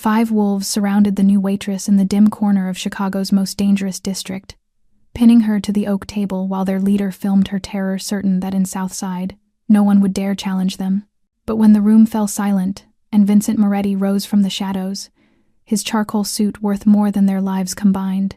5 wolves surrounded the new waitress in the dim corner of Chicago's most dangerous district, pinning her to the oak table while their leader filmed her terror, certain that in Southside, no one would dare challenge them. But when the room fell silent, and Vincent Moretti rose from the shadows, his charcoal suit worth more than their lives combined,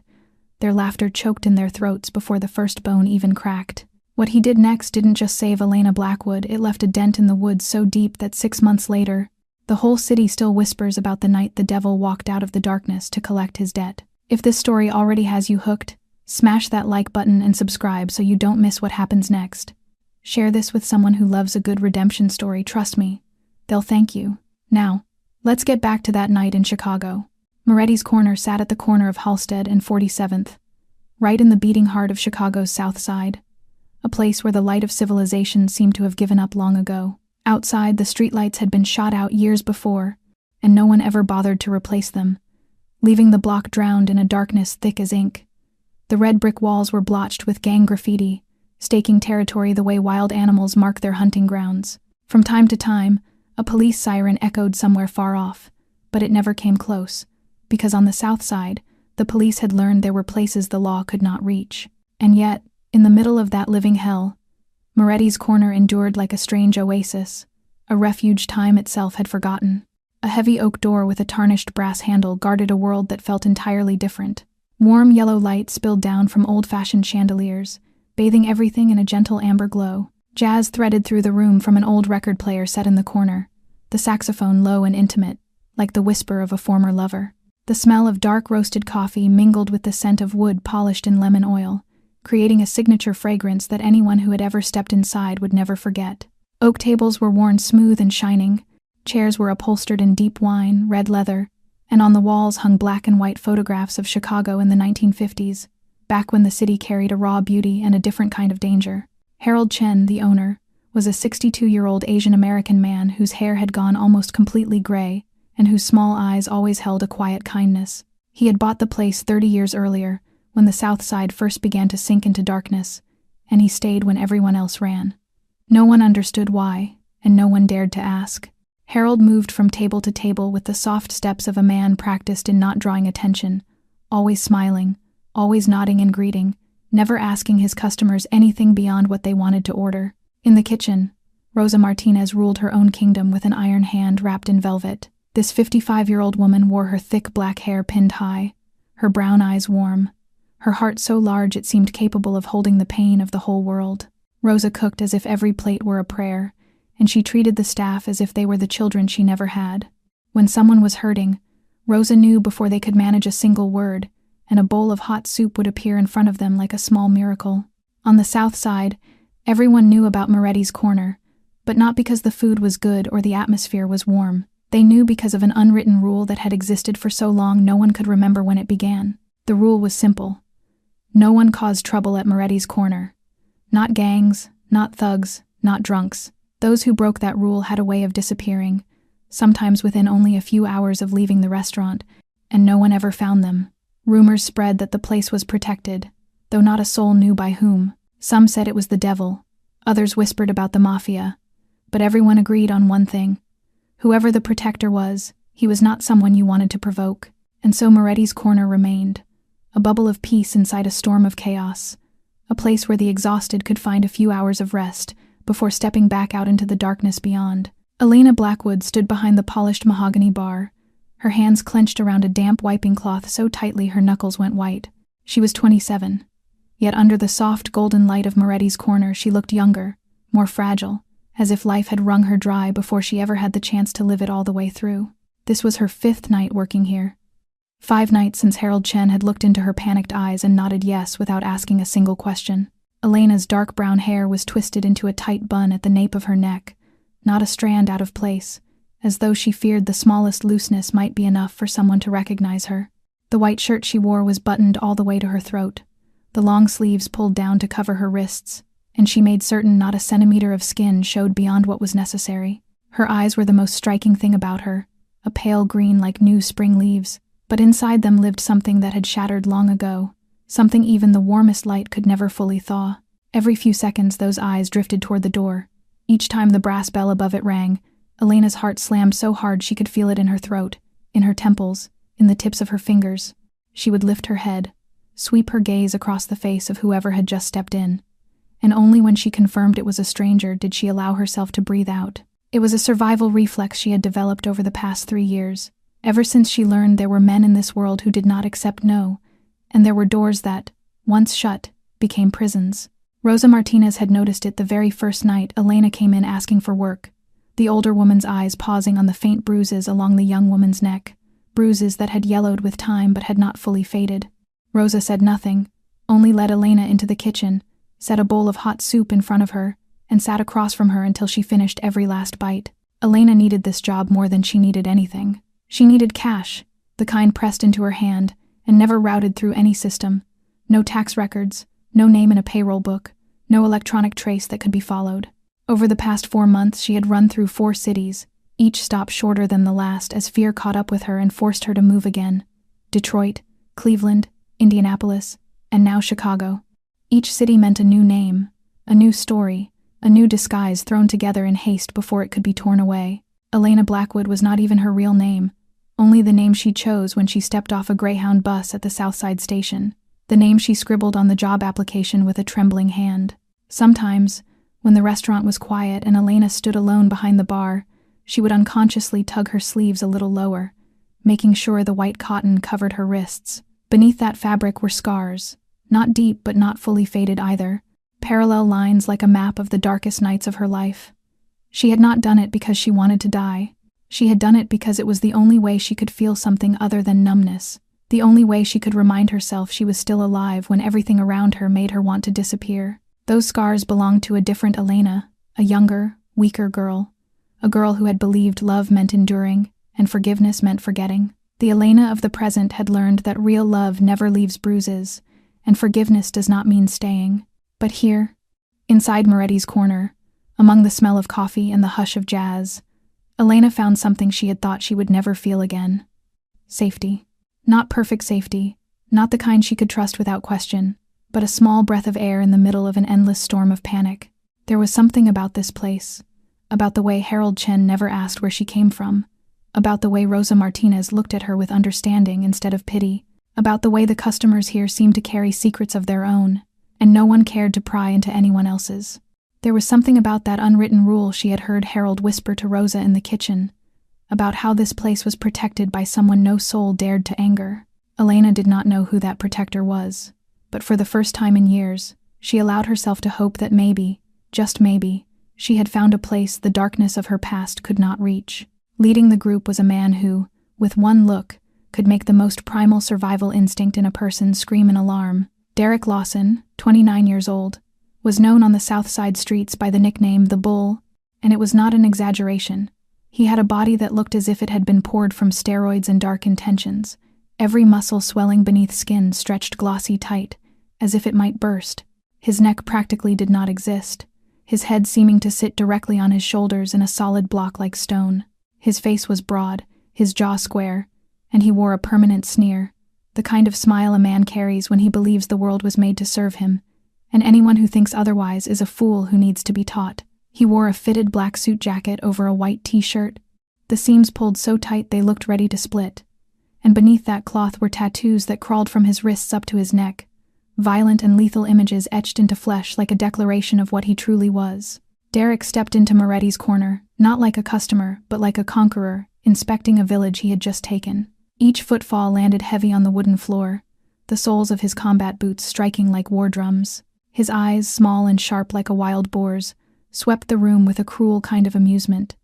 their laughter choked in their throats before the first bone even cracked. What he did next didn't just save Elena Blackwood, it left a dent in the woods so deep that 6 months later, the whole city still whispers about the night the devil walked out of the darkness to collect his debt. If this story already has you hooked, smash that like button and subscribe so you don't miss what happens next. Share this with someone who loves a good redemption story, trust me. They'll thank you. Now, let's get back to that night in Chicago. Moretti's Corner sat at the corner of Halsted and 47th, right in the beating heart of Chicago's South Side, a place where the light of civilization seemed to have given up long ago. Outside, the streetlights had been shot out years before, and no one ever bothered to replace them, leaving the block drowned in a darkness thick as ink. The red brick walls were blotched with gang graffiti, staking territory the way wild animals mark their hunting grounds. From time to time, a police siren echoed somewhere far off, but it never came close, because on the South Side, the police had learned there were places the law could not reach. And yet, in the middle of that living hell, Moretti's Corner endured like a strange oasis, a refuge time itself had forgotten. A heavy oak door with a tarnished brass handle guarded a world that felt entirely different. Warm yellow light spilled down from old-fashioned chandeliers, bathing everything in a gentle amber glow. Jazz threaded through the room from an old record player set in the corner, the saxophone low and intimate, like the whisper of a former lover. The smell of dark roasted coffee mingled with the scent of wood polished in lemon oil, creating a signature fragrance that anyone who had ever stepped inside would never forget. Oak tables were worn smooth and shining, chairs were upholstered in deep wine, red leather, and on the walls hung black and white photographs of Chicago in the 1950s, back when the city carried a raw beauty and a different kind of danger. Harold Chen, the owner, was a 62-year-old Asian-American man whose hair had gone almost completely gray and whose small eyes always held a quiet kindness. He had bought the place 30 years earlier, when the South Side first began to sink into darkness, and he stayed when everyone else ran. No one understood why, and no one dared to ask. Harold moved from table to table with the soft steps of a man practiced in not drawing attention, always smiling, always nodding and greeting, never asking his customers anything beyond what they wanted to order. In the kitchen, Rosa Martinez ruled her own kingdom with an iron hand wrapped in velvet. This 55-year-old woman wore her thick black hair pinned high, her brown eyes warm, her heart so large it seemed capable of holding the pain of the whole world. Rosa cooked as if every plate were a prayer, and she treated the staff as if they were the children she never had. When someone was hurting, Rosa knew before they could manage a single word, and a bowl of hot soup would appear in front of them like a small miracle. On the South Side, everyone knew about Moretti's Corner, but not because the food was good or the atmosphere was warm. They knew because of an unwritten rule that had existed for so long no one could remember when it began. The rule was simple. No one caused trouble at Moretti's Corner. Not gangs, not thugs, not drunks. Those who broke that rule had a way of disappearing, sometimes within only a few hours of leaving the restaurant, and no one ever found them. Rumors spread that the place was protected, though not a soul knew by whom. Some said it was the devil, others whispered about the Mafia, but everyone agreed on one thing. Whoever the protector was, he was not someone you wanted to provoke, and so Moretti's Corner remained, a bubble of peace inside a storm of chaos, a place where the exhausted could find a few hours of rest before stepping back out into the darkness beyond. Elena Blackwood stood behind the polished mahogany bar, her hands clenched around a damp wiping cloth so tightly her knuckles went white. She was 27, yet under the soft golden light of Moretti's Corner she looked younger, more fragile, as if life had wrung her dry before she ever had the chance to live it all the way through. This was her 5th night working here. 5 nights since Harold Chen had looked into her panicked eyes and nodded yes without asking a single question. Elena's dark brown hair was twisted into a tight bun at the nape of her neck, not a strand out of place, as though she feared the smallest looseness might be enough for someone to recognize her. The white shirt she wore was buttoned all the way to her throat, the long sleeves pulled down to cover her wrists, and she made certain not a centimeter of skin showed beyond what was necessary. Her eyes were the most striking thing about her, a pale green like new spring leaves, but inside them lived something that had shattered long ago, something even the warmest light could never fully thaw. Every few seconds those eyes drifted toward the door. Each time the brass bell above it rang, Elena's heart slammed so hard she could feel it in her throat. in her temples, in the tips of her fingers. She would lift her head, sweep her gaze across the face of whoever had just stepped in, and only when she confirmed it was a stranger did she allow herself to breathe out. It was a survival reflex she had developed over the past 3 years, ever since she learned there were men in this world who did not accept no, and there were doors that, once shut, became prisons. Rosa Martinez had noticed it the very first night Elena came in asking for work, the older woman's eyes pausing on the faint bruises along the young woman's neck, bruises that had yellowed with time but had not fully faded. Rosa said nothing, only led Elena into the kitchen, set a bowl of hot soup in front of her, and sat across from her until she finished every last bite. Elena needed this job more than she needed anything. She needed cash, the kind pressed into her hand and never routed through any system. No tax records, no name in a payroll book, no electronic trace that could be followed. Over the past 4 months, she had run through 4 cities, each stop shorter than the last as fear caught up with her and forced her to move again. Detroit, Cleveland, Indianapolis, and now Chicago. Each city meant a new name, a new story, a new disguise thrown together in haste before it could be torn away. Elena Blackwood was not even her real name, only the name she chose when she stepped off a Greyhound bus at the Southside station, the name she scribbled on the job application with a trembling hand. Sometimes, when the restaurant was quiet and Elena stood alone behind the bar, she would unconsciously tug her sleeves a little lower, making sure the white cotton covered her wrists. Beneath that fabric were scars, not deep but not fully faded either, parallel lines like a map of the darkest nights of her life. She had not done it because she wanted to die. She had done it because it was the only way she could feel something other than numbness, the only way she could remind herself she was still alive when everything around her made her want to disappear. Those scars belonged to a different Elena, a younger, weaker girl, a girl who had believed love meant enduring and forgiveness meant forgetting. The Elena of the present had learned that real love never leaves bruises, and forgiveness does not mean staying. But here, inside Moretti's corner, among the smell of coffee and the hush of jazz, Elena found something she had thought she would never feel again. Safety. Not perfect safety, not the kind she could trust without question, but a small breath of air in the middle of an endless storm of panic. There was something about this place, about the way Harold Chen never asked where she came from, about the way Rosa Martinez looked at her with understanding instead of pity, about the way the customers here seemed to carry secrets of their own, and no one cared to pry into anyone else's. There was something about that unwritten rule she had heard Harold whisper to Rosa in the kitchen, about how this place was protected by someone no soul dared to anger. Elena did not know who that protector was, but for the first time in years, she allowed herself to hope that maybe, just maybe, she had found a place the darkness of her past could not reach. Leading the group was a man who, with one look, could make the most primal survival instinct in a person scream in alarm. Derek Lawson, 29 years old, was known on the South Side streets by the nickname The Bull, and it was not an exaggeration. He had a body that looked as if it had been poured from steroids and dark intentions, every muscle swelling beneath skin stretched glossy tight, as if it might burst. His neck practically did not exist, his head seeming to sit directly on his shoulders in a solid block like stone. His face was broad, his jaw square, and he wore a permanent sneer, the kind of smile a man carries when he believes the world was made to serve him, and anyone who thinks otherwise is a fool who needs to be taught. He wore a fitted black suit jacket over a white t-shirt, the seams pulled so tight they looked ready to split, and beneath that cloth were tattoos that crawled from his wrists up to his neck, violent and lethal images etched into flesh like a declaration of what he truly was. Derek stepped into Moretti's corner, not like a customer, but like a conqueror, inspecting a village he had just taken. Each footfall landed heavy on the wooden floor, the soles of his combat boots striking like war drums. His eyes, small and sharp like a wild boar's, swept the room with a cruel kind of amusement,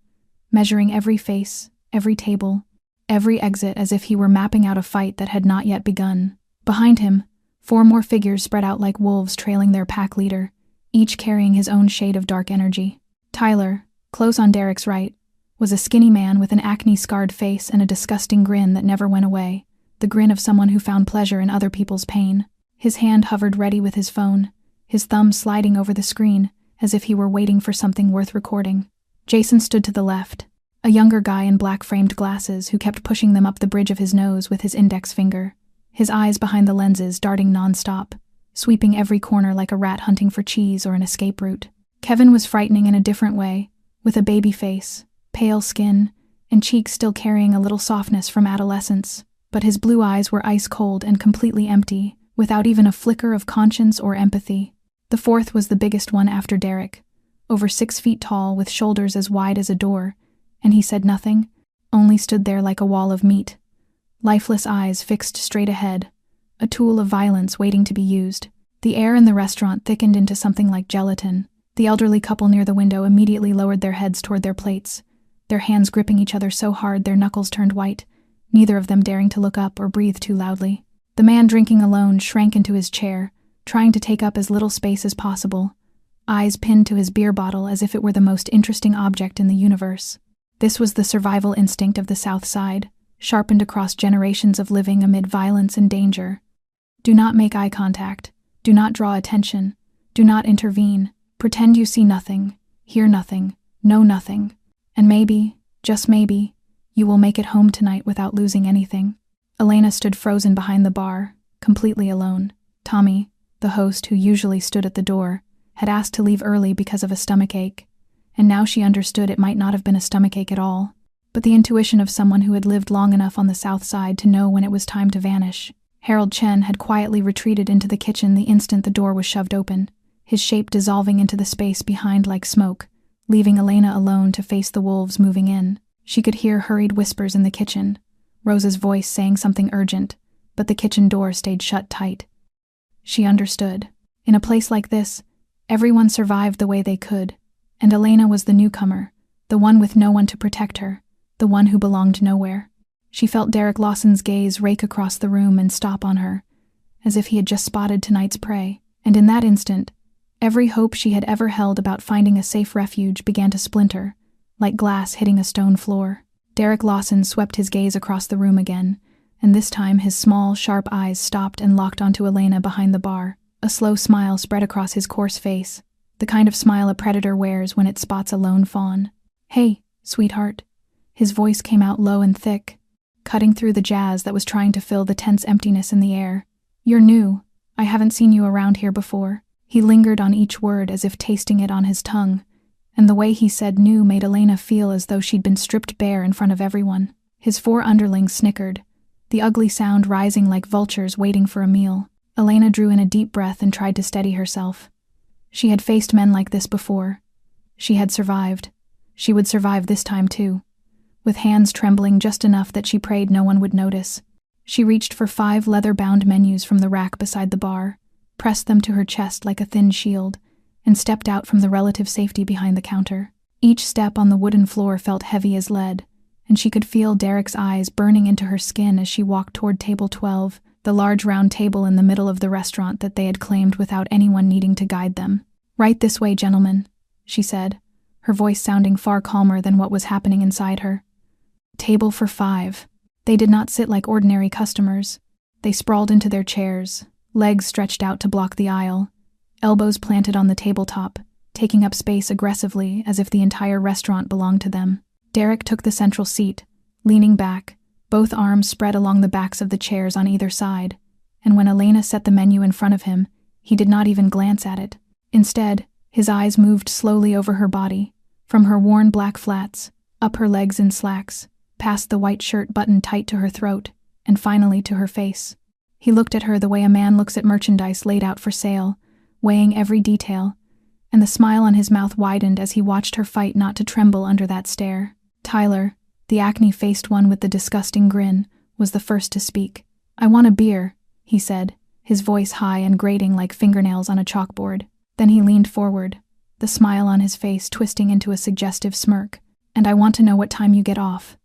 measuring every face, every table, every exit as if he were mapping out a fight that had not yet begun. Behind him, 4 more figures spread out like wolves trailing their pack leader, each carrying his own shade of dark energy. Tyler, close on Derek's right, was a skinny man with an acne-scarred face and a disgusting grin that never went away, the grin of someone who found pleasure in other people's pain. His hand hovered ready with his phone, his thumb sliding over the screen, as if he were waiting for something worth recording. Jason stood to the left, a younger guy in black-framed glasses who kept pushing them up the bridge of his nose with his index finger, his eyes behind the lenses darting non-stop, sweeping every corner like a rat hunting for cheese or an escape route. Kevin was frightening in a different way, with a baby face, pale skin, and cheeks still carrying a little softness from adolescence, but his blue eyes were ice cold and completely empty, without even a flicker of conscience or empathy. The fourth was the biggest one after Derek, over 6 feet tall with shoulders as wide as a door, and he said nothing, only stood there like a wall of meat. Lifeless eyes fixed straight ahead, a tool of violence waiting to be used. The air in the restaurant thickened into something like gelatin. The elderly couple near the window immediately lowered their heads toward their plates, their hands gripping each other so hard their knuckles turned white, neither of them daring to look up or breathe too loudly. The man drinking alone shrank into his chair, trying to take up as little space as possible, eyes pinned to his beer bottle as if it were the most interesting object in the universe. This was the survival instinct of the South Side, sharpened across generations of living amid violence and danger. Do not make eye contact. Do not draw attention. Do not intervene. Pretend you see nothing, hear nothing, know nothing. And maybe, just maybe, you will make it home tonight without losing anything. Elena stood frozen behind the bar, completely alone. Tommy, the host who usually stood at the door, had asked to leave early because of a stomachache, and now she understood it might not have been a stomachache at all, but the intuition of someone who had lived long enough on the South Side to know when it was time to vanish. Harold Chen had quietly retreated into the kitchen the instant the door was shoved open, his shape dissolving into the space behind like smoke, leaving Elena alone to face the wolves moving in. She could hear hurried whispers in the kitchen, Rosa's voice saying something urgent, but the kitchen door stayed shut tight. She understood. In a place like this, everyone survived the way they could, and Elena was the newcomer, the one with no one to protect her, the one who belonged nowhere. She felt Derek Lawson's gaze rake across the room and stop on her, as if he had just spotted tonight's prey, and in that instant, every hope she had ever held about finding a safe refuge began to splinter, like glass hitting a stone floor. Derek Lawson swept his gaze across the room again, and this time his small, sharp eyes stopped and locked onto Elena behind the bar. A slow smile spread across his coarse face, the kind of smile a predator wears when it spots a lone fawn. "Hey, sweetheart." His voice came out low and thick, cutting through the jazz that was trying to fill the tense emptiness in the air. "You're new. I haven't seen you around here before." He lingered on each word as if tasting it on his tongue, and the way he said new made Elena feel as though she'd been stripped bare in front of everyone. His 4 underlings snickered, the ugly sound rising like vultures waiting for a meal. Elena drew in a deep breath and tried to steady herself. She had faced men like this before. She had survived. She would survive this time too. With hands trembling just enough that she prayed no one would notice, she reached for 5 leather-bound menus from the rack beside the bar, pressed them to her chest like a thin shield, and stepped out from the relative safety behind the counter. Each step on the wooden floor felt heavy as lead, and she could feel Derek's eyes burning into her skin as she walked toward table 12, the large round table in the middle of the restaurant that they had claimed without anyone needing to guide them. "Right this way, gentlemen," she said, her voice sounding far calmer than what was happening inside her. Table for 5. They did not sit like ordinary customers. They sprawled into their chairs, legs stretched out to block the aisle, elbows planted on the tabletop, taking up space aggressively as if the entire restaurant belonged to them. Derek took the central seat, leaning back, both arms spread along the backs of the chairs on either side, and when Elena set the menu in front of him, he did not even glance at it. Instead, his eyes moved slowly over her body, from her worn black flats, up her legs in slacks, past the white shirt buttoned tight to her throat, and finally to her face. He looked at her the way a man looks at merchandise laid out for sale, weighing every detail, and the smile on his mouth widened as he watched her fight not to tremble under that stare. Tyler, the acne-faced one with the disgusting grin, was the first to speak. "I want a beer," he said, his voice high and grating like fingernails on a chalkboard. Then he leaned forward, the smile on his face twisting into a suggestive smirk. "And I want to know what time you get off."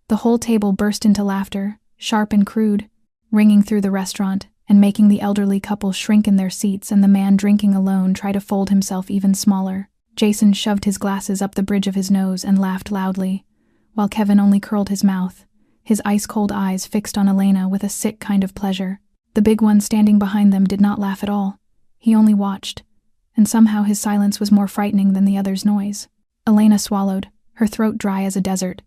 The whole table burst into laughter, sharp and crude, ringing through the restaurant and making the elderly couple shrink in their seats and the man drinking alone try to fold himself even smaller. Jason shoved his glasses up the bridge of his nose and laughed loudly, while Kevin only curled his mouth, his ice-cold eyes fixed on Elena with a sick kind of pleasure. The big one standing behind them did not laugh at all. He only watched, and somehow his silence was more frightening than the other's noise. Elena swallowed, her throat dry as a desert.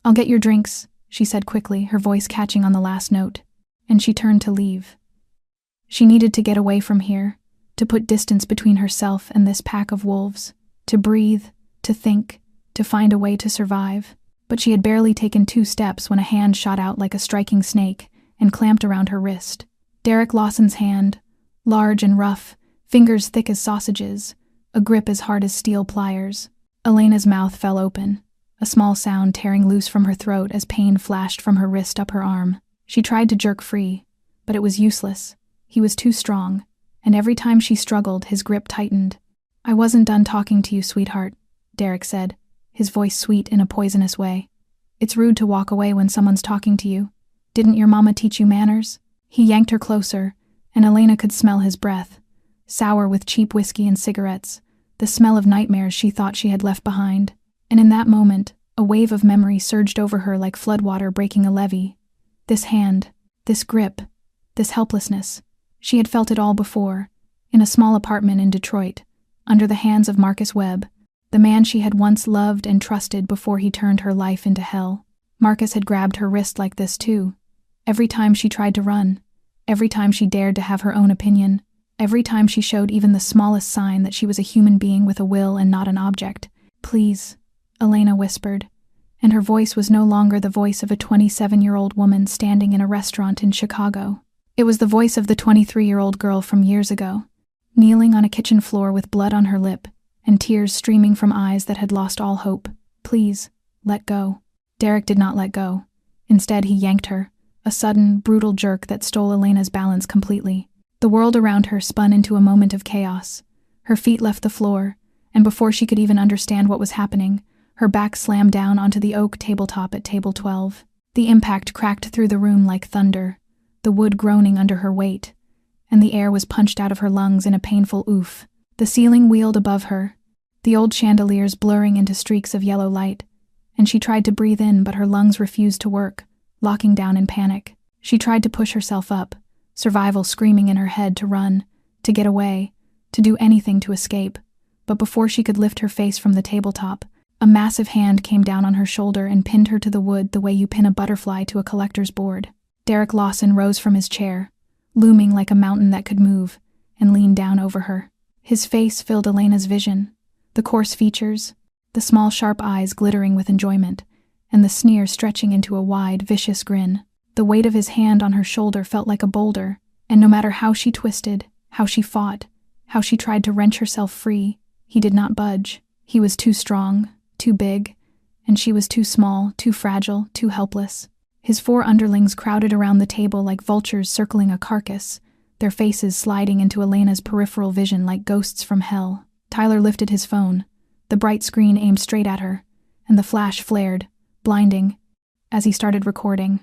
"I'll get your drinks," she said quickly, her voice catching on the last note, and she turned to leave. She needed to get away from here, to put distance between herself and this pack of wolves, to breathe, to think, to find a way to survive. But she had barely taken 2 steps when a hand shot out like a striking snake and clamped around her wrist. Derek Lawson's hand, large and rough, fingers thick as sausages, a grip as hard as steel pliers. Elena's mouth fell open, a small sound tearing loose from her throat as pain flashed from her wrist up her arm. She tried to jerk free, but it was useless. He was too strong, and every time she struggled, his grip tightened. "I wasn't done talking to you, sweetheart," Derek said, his voice sweet in a poisonous way. "It's rude to walk away when someone's talking to you. Didn't your mama teach you manners?" He yanked her closer, and Elena could smell his breath, sour with cheap whiskey and cigarettes, the smell of nightmares she thought she had left behind. And in that moment, a wave of memory surged over her like floodwater breaking a levee. This hand, this grip, this helplessness. She had felt it all before, in a small apartment in Detroit, under the hands of Marcus Webb, the man she had once loved and trusted before he turned her life into hell. Marcus had grabbed her wrist like this too. Every time she tried to run, every time she dared to have her own opinion, every time she showed even the smallest sign that she was a human being with a will and not an object. "Please," Elena whispered, and her voice was no longer the voice of a 27-year-old woman standing in a restaurant in Chicago. It was the voice of the 23-year-old girl from years ago, kneeling on a kitchen floor with blood on her lip and tears streaming from eyes that had lost all hope. "Please, let go." Derek did not let go. Instead, he yanked her, a sudden, brutal jerk that stole Elena's balance completely. The world around her spun into a moment of chaos. Her feet left the floor, and before she could even understand what was happening, her back slammed down onto the oak tabletop at table 12. The impact cracked through the room like thunder, the wood groaning under her weight, and the air was punched out of her lungs in a painful oof. The ceiling wheeled above her, the old chandeliers blurring into streaks of yellow light, and she tried to breathe in, but her lungs refused to work, locking down in panic. She tried to push herself up, survival screaming in her head to run, to get away, to do anything to escape. But before she could lift her face from the tabletop, a massive hand came down on her shoulder and pinned her to the wood the way you pin a butterfly to a collector's board. Derek Lawson rose from his chair, looming like a mountain that could move, and leaned down over her. His face filled Elena's vision, the coarse features, the small sharp eyes glittering with enjoyment, and the sneer stretching into a wide, vicious grin. The weight of his hand on her shoulder felt like a boulder, and no matter how she twisted, how she fought, how she tried to wrench herself free, he did not budge. He was too strong, too big, and she was too small, too fragile, too helpless. His 4 underlings crowded around the table like vultures circling a carcass, their faces sliding into Elena's peripheral vision like ghosts from hell. Tyler lifted his phone, the bright screen aimed straight at her, and the flash flared, blinding, as he started recording.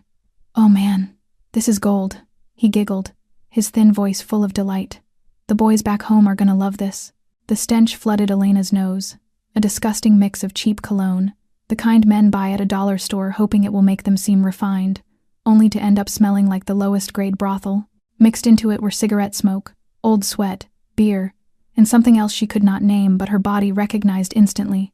"Oh man, this is gold," he giggled, his thin voice full of delight. "The boys back home are gonna love this." The stench flooded Elena's nose, a disgusting mix of cheap cologne, the kind men buy at a dollar store hoping it will make them seem refined, only to end up smelling like the lowest grade brothel. Mixed into it were cigarette smoke, old sweat, beer, and something else she could not name but her body recognized instantly.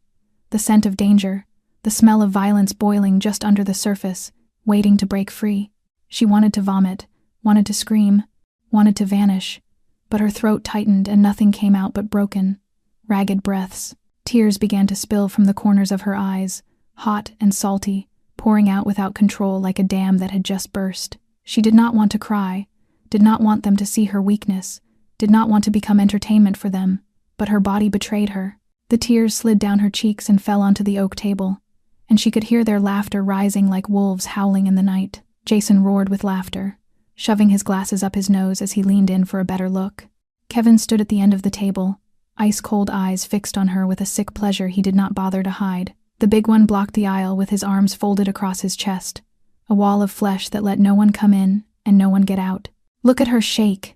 The scent of danger, the smell of violence boiling just under the surface, waiting to break free. She wanted to vomit, wanted to scream, wanted to vanish, but her throat tightened and nothing came out but broken, ragged breaths. Tears began to spill from the corners of her eyes, hot and salty, pouring out without control like a dam that had just burst. She did not want to cry, did not want them to see her weakness, did not want to become entertainment for them, but her body betrayed her. The tears slid down her cheeks and fell onto the oak table, and she could hear their laughter rising like wolves howling in the night. Jason roared with laughter, shoving his glasses up his nose as he leaned in for a better look. Kevin stood at the end of the table, ice-cold eyes fixed on her with a sick pleasure he did not bother to hide. The big one blocked the aisle with his arms folded across his chest, a wall of flesh that let no one come in and no one get out. "Look at her shake,"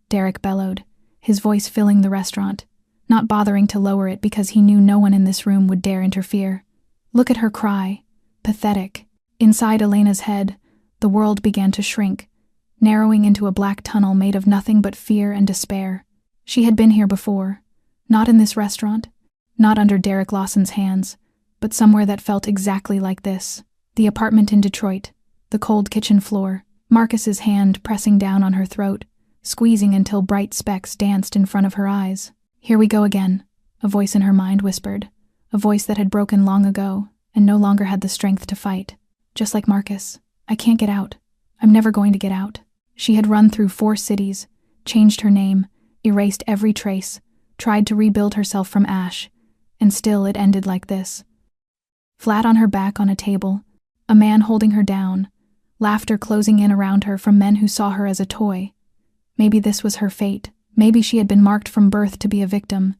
Derek bellowed, his voice filling the restaurant, not bothering to lower it because he knew no one in this room would dare interfere. "Look at her cry. Pathetic." Inside Elena's head, the world began to shrink, narrowing into a black tunnel made of nothing but fear and despair. She had been here before, not in this restaurant, not under Derek Lawson's hands, but somewhere that felt exactly like this. The apartment in Detroit, the cold kitchen floor, Marcus's hand pressing down on her throat, squeezing until bright specks danced in front of her eyes. "Here we go again," a voice in her mind whispered, a voice that had broken long ago, and no longer had the strength to fight. Just like Marcus, I can't get out. I'm never going to get out. She had run through 4 cities, changed her name, erased every trace, tried to rebuild herself from ash, and still it ended like this. Flat on her back on a table, a man holding her down, laughter closing in around her from men who saw her as a toy. Maybe this was her fate. Maybe she had been marked from birth to be a victim,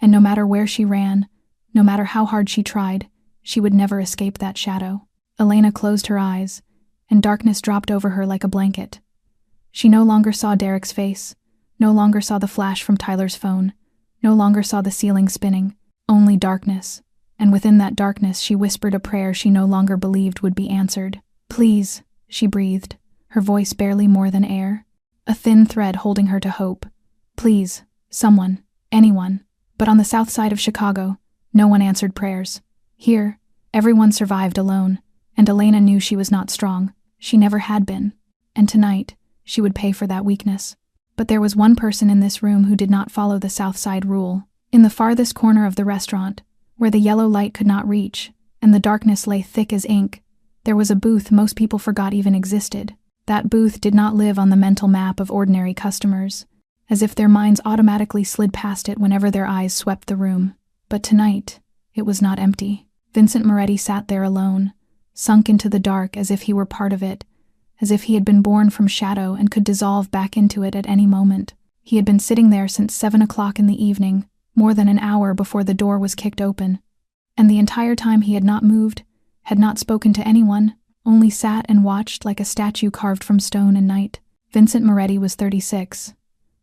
and no matter where she ran, no matter how hard she tried, she would never escape that shadow. Elena closed her eyes, and darkness dropped over her like a blanket. She no longer saw Derek's face, no longer saw the flash from Tyler's phone, no longer saw the ceiling spinning, only darkness, and within that darkness she whispered a prayer she no longer believed would be answered. "Please," she breathed, her voice barely more than air, a thin thread holding her to hope. "Please, someone, anyone." But on the south side of Chicago, no one answered prayers. Here, everyone survived alone, and Elena knew she was not strong. She never had been, and tonight, she would pay for that weakness. But there was one person in this room who did not follow the South Side rule. In the farthest corner of the restaurant, where the yellow light could not reach, and the darkness lay thick as ink, there was a booth most people forgot even existed. That booth did not live on the mental map of ordinary customers, as if their minds automatically slid past it whenever their eyes swept the room. But tonight, it was not empty. Vincent Moretti sat there alone, sunk into the dark as if he were part of it, as if he had been born from shadow and could dissolve back into it at any moment. He had been sitting there since 7 o'clock in the evening, more than an hour before the door was kicked open, and the entire time he had not moved, had not spoken to anyone, only sat and watched like a statue carved from stone and night. Vincent Moretti was 36,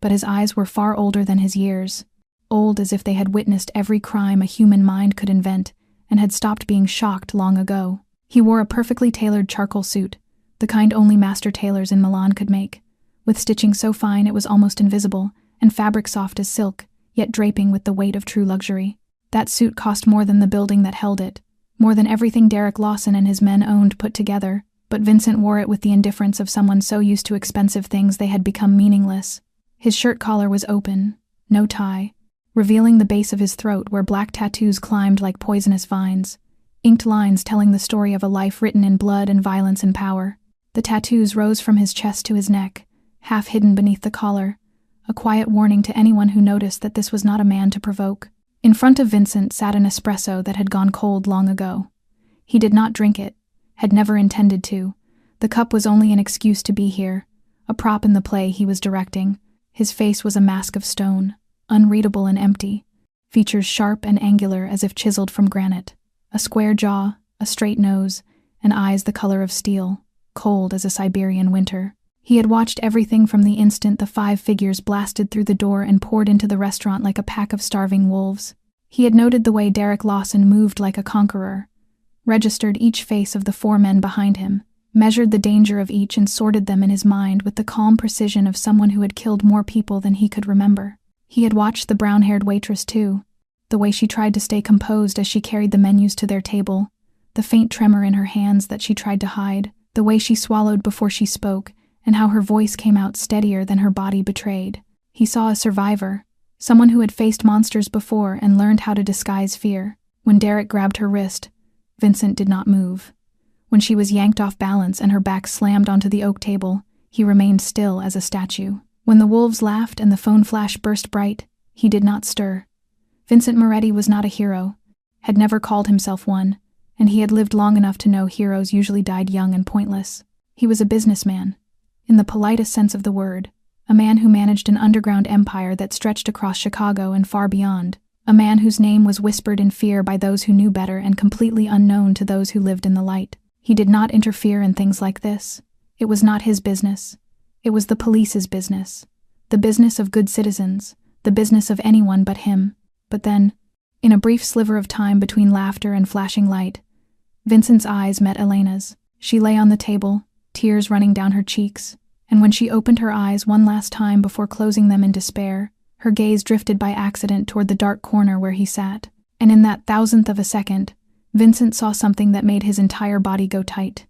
but his eyes were far older than his years, old as if they had witnessed every crime a human mind could invent and had stopped being shocked long ago. He wore a perfectly tailored charcoal suit, the kind only master tailors in Milan could make, with stitching so fine it was almost invisible, and fabric soft as silk, yet draping with the weight of true luxury. That suit cost more than the building that held it, more than everything Derek Lawson and his men owned put together, but Vincent wore it with the indifference of someone so used to expensive things they had become meaningless. His shirt collar was open, no tie, revealing the base of his throat where black tattoos climbed like poisonous vines, inked lines telling the story of a life written in blood and violence and power. The tattoos rose from his chest to his neck, half hidden beneath the collar, a quiet warning to anyone who noticed that this was not a man to provoke. In front of Vincent sat an espresso that had gone cold long ago. He did not drink it, had never intended to. The cup was only an excuse to be here, a prop in the play he was directing. His face was a mask of stone, unreadable and empty, features sharp and angular as if chiseled from granite, a square jaw, a straight nose, and eyes the color of steel, cold as a Siberian winter. He had watched everything from the instant the 5 figures blasted through the door and poured into the restaurant like a pack of starving wolves. He had noted the way Derek Lawson moved like a conqueror, registered each face of the 4 men behind him, measured the danger of each and sorted them in his mind with the calm precision of someone who had killed more people than he could remember. He had watched the brown-haired waitress too, the way she tried to stay composed as she carried the menus to their table, the faint tremor in her hands that she tried to hide, the way she swallowed before she spoke, and how her voice came out steadier than her body betrayed. He saw a survivor, someone who had faced monsters before and learned how to disguise fear. When Derek grabbed her wrist, Vincent did not move. When she was yanked off balance and her back slammed onto the oak table, he remained still as a statue. When the wolves laughed and the phone flash burst bright, he did not stir. Vincent Moretti was not a hero, had never called himself one, and he had lived long enough to know heroes usually died young and pointless. He was a businessman, in the politest sense of the word, a man who managed an underground empire that stretched across Chicago and far beyond, a man whose name was whispered in fear by those who knew better and completely unknown to those who lived in the light. He did not interfere in things like this. It was not his business. It was the police's business, the business of good citizens, the business of anyone but him. But then, in a brief sliver of time between laughter and flashing light, Vincent's eyes met Elena's. She lay on the table, tears running down her cheeks, and when she opened her eyes one last time before closing them in despair, her gaze drifted by accident toward the dark corner where he sat, and in that thousandth of a second, Vincent saw something that made his entire body go tight.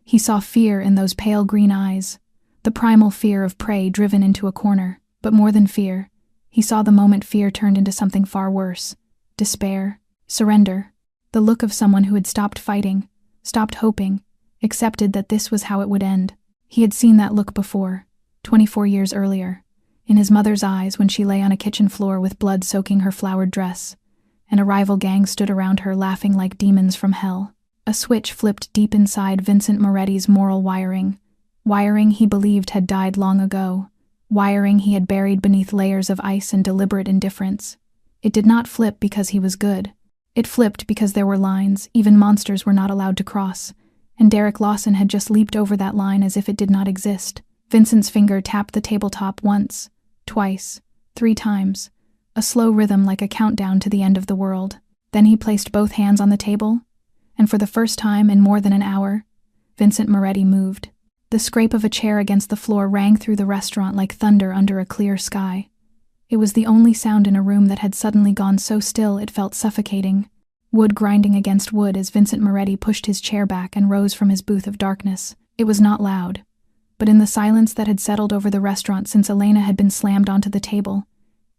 He saw fear in those pale green eyes, the primal fear of prey driven into a corner, but more than fear, he saw the moment fear turned into something far worse, despair, surrender. The look of someone who had stopped fighting, stopped hoping, accepted that this was how it would end. He had seen that look before, 24 years earlier, in his mother's eyes when she lay on a kitchen floor with blood soaking her flowered dress, and a rival gang stood around her laughing like demons from hell. A switch flipped deep inside Vincent Moretti's moral wiring he believed had died long ago, wiring he had buried beneath layers of ice and deliberate indifference. It did not flip because he was good. It flipped because there were lines even monsters were not allowed to cross, and Derek Lawson had just leaped over that line as if it did not exist. Vincent's finger tapped the tabletop once, twice, 3 times, a slow rhythm like a countdown to the end of the world. Then he placed both hands on the table, and for the first time in more than an hour, Vincent Moretti moved. The scrape of a chair against the floor rang through the restaurant like thunder under a clear sky. It was the only sound in a room that had suddenly gone so still it felt suffocating. Wood grinding against wood as Vincent Moretti pushed his chair back and rose from his booth of darkness. It was not loud, but in the silence that had settled over the restaurant since Elena had been slammed onto the table,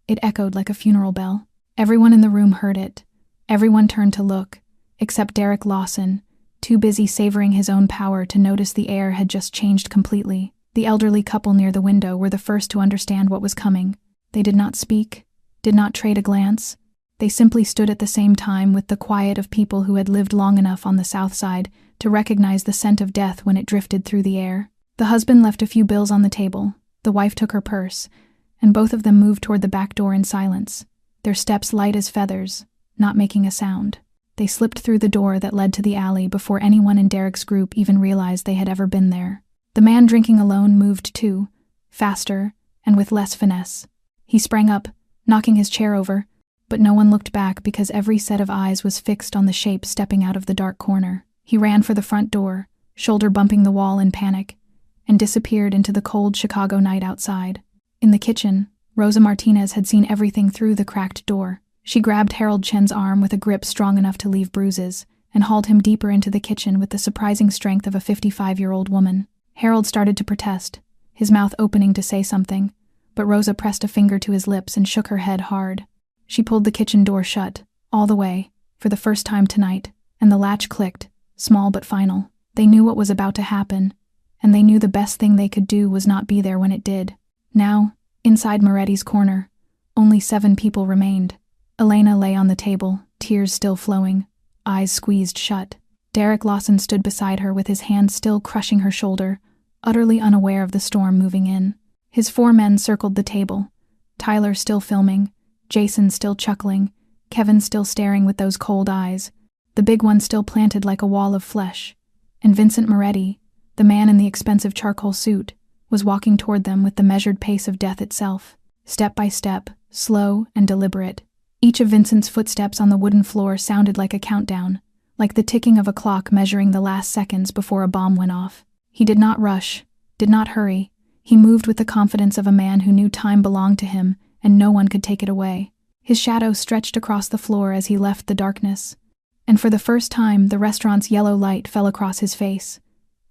it echoed like a funeral bell. Everyone in the room heard it. Everyone turned to look, except Derek Lawson, too busy savoring his own power to notice the air had just changed completely. The elderly couple near the window were the first to understand what was coming. They did not speak, did not trade a glance. They simply stood at the same time with the quiet of people who had lived long enough on the south side to recognize the scent of death when it drifted through the air. The husband left a few bills on the table, the wife took her purse, and both of them moved toward the back door in silence, their steps light as feathers, not making a sound. They slipped through the door that led to the alley before anyone in Derek's group even realized they had ever been there. The man drinking alone moved too, faster and with less finesse. He sprang up, knocking his chair over, but no one looked back because every set of eyes was fixed on the shape stepping out of the dark corner. He ran for the front door, shoulder bumping the wall in panic, and disappeared into the cold Chicago night outside. In the kitchen, Rosa Martinez had seen everything through the cracked door. She grabbed Harold Chen's arm with a grip strong enough to leave bruises, and hauled him deeper into the kitchen with the surprising strength of a 55-year-old woman. Harold started to protest, his mouth opening to say something, but Rosa pressed a finger to his lips and shook her head hard. She pulled the kitchen door shut, all the way, for the first time tonight, and the latch clicked, small but final. They knew what was about to happen, and they knew the best thing they could do was not be there when it did. Now, inside Moretti's corner, only 7 people remained. Elena lay on the table, tears still flowing, eyes squeezed shut. Derek Lawson stood beside her with his hand still crushing her shoulder, utterly unaware of the storm moving in. His 4 men circled the table, Tyler still filming, Jason still chuckling, Kevin still staring with those cold eyes, the big one still planted like a wall of flesh, and Vincent Moretti, the man in the expensive charcoal suit, was walking toward them with the measured pace of death itself, step by step, slow and deliberate. Each of Vincent's footsteps on the wooden floor sounded like a countdown, like the ticking of a clock measuring the last seconds before a bomb went off. He did not rush, did not hurry. He moved with the confidence of a man who knew time belonged to him and no one could take it away. His shadow stretched across the floor as he left the darkness, and for the first time the restaurant's yellow light fell across his face,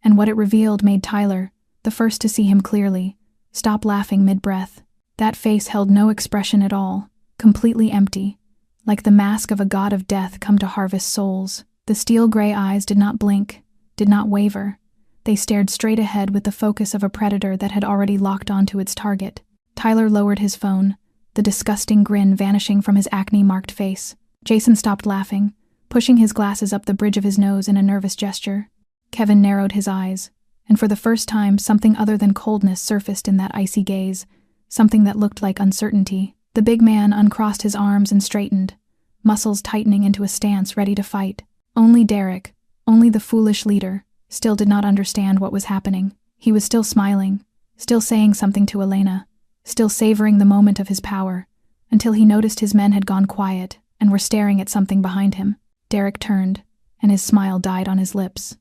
and what it revealed made Tyler, the first to see him clearly, stop laughing mid-breath. That face held no expression at all, completely empty, like the mask of a god of death come to harvest souls. The steel-gray eyes did not blink, did not waver. They stared straight ahead with the focus of a predator that had already locked onto its target. Tyler lowered his phone, the disgusting grin vanishing from his acne-marked face. Jason stopped laughing, pushing his glasses up the bridge of his nose in a nervous gesture. Kevin narrowed his eyes, and for the first time something other than coldness surfaced in that icy gaze, something that looked like uncertainty. The big man uncrossed his arms and straightened, muscles tightening into a stance ready to fight. Only Derek, only the foolish leader, still did not understand what was happening. He was still smiling, still saying something to Elena, still savoring the moment of his power, until he noticed his men had gone quiet and were staring at something behind him. Derek turned, and his smile died on his lips.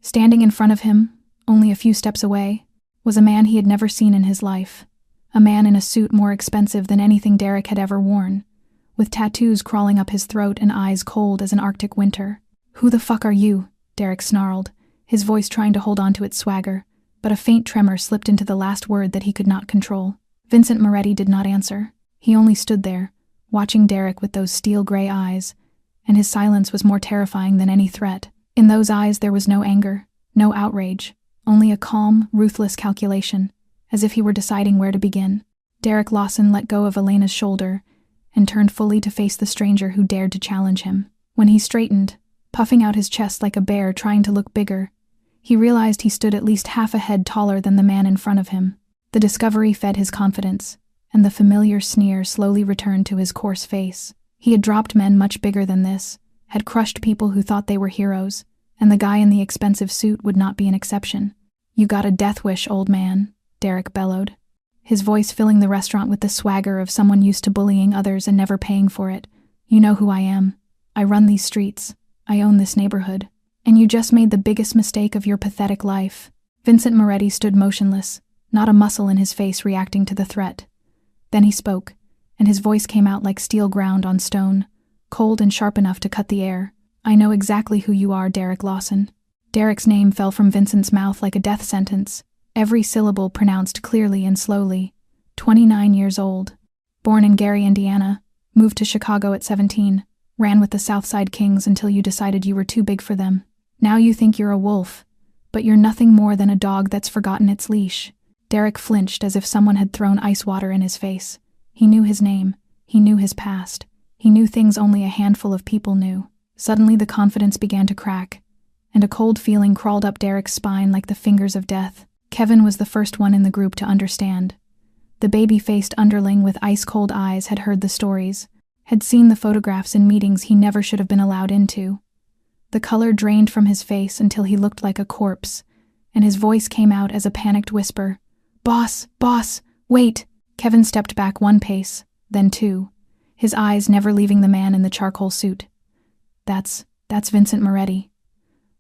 Standing in front of him, only a few steps away, was a man he had never seen in his life. A man in a suit more expensive than anything Derek had ever worn, with tattoos crawling up his throat and eyes cold as an Arctic winter. "Who the fuck are you?" Derek snarled, his voice trying to hold on to its swagger, but a faint tremor slipped into the last word that he could not control. Vincent Moretti did not answer. He only stood there, watching Derek with those steel-gray eyes, and his silence was more terrifying than any threat. In those eyes there was no anger, no outrage, only a calm, ruthless calculation, as if he were deciding where to begin. Derek Lawson let go of Elena's shoulder and turned fully to face the stranger who dared to challenge him. When he straightened, puffing out his chest like a bear trying to look bigger, he realized he stood at least half a head taller than the man in front of him. The discovery fed his confidence, and the familiar sneer slowly returned to his coarse face. He had dropped men much bigger than this, had crushed people who thought they were heroes, and the guy in the expensive suit would not be an exception. "You got a death wish, old man," Derek bellowed, his voice filling the restaurant with the swagger of someone used to bullying others and never paying for it. "You know who I am. I run these streets. I own this neighborhood. And you just made the biggest mistake of your pathetic life." Vincent Moretti stood motionless, not a muscle in his face reacting to the threat. Then he spoke, and his voice came out like steel ground on stone, cold and sharp enough to cut the air. "I know exactly who you are, Derek Lawson." Derek's name fell from Vincent's mouth like a death sentence, every syllable pronounced clearly and slowly. 29 years old, born in Gary, Indiana, moved to Chicago at 17, ran with the Southside Kings until you decided you were too big for them. Now you think you're a wolf, but you're nothing more than a dog that's forgotten its leash. Derek flinched as if someone had thrown ice water in his face. He knew his name. He knew his past. He knew things only a handful of people knew. Suddenly the confidence began to crack, and a cold feeling crawled up Derek's spine like the fingers of death. Kevin was the first one in the group to understand. The baby-faced underling with ice-cold eyes had heard the stories, had seen the photographs in meetings he never should have been allowed into. The color drained from his face until he looked like a corpse, and his voice came out as a panicked whisper. Boss, wait!" Kevin stepped back one pace, then two, his eyes never leaving the man in the charcoal suit. That's Vincent Moretti."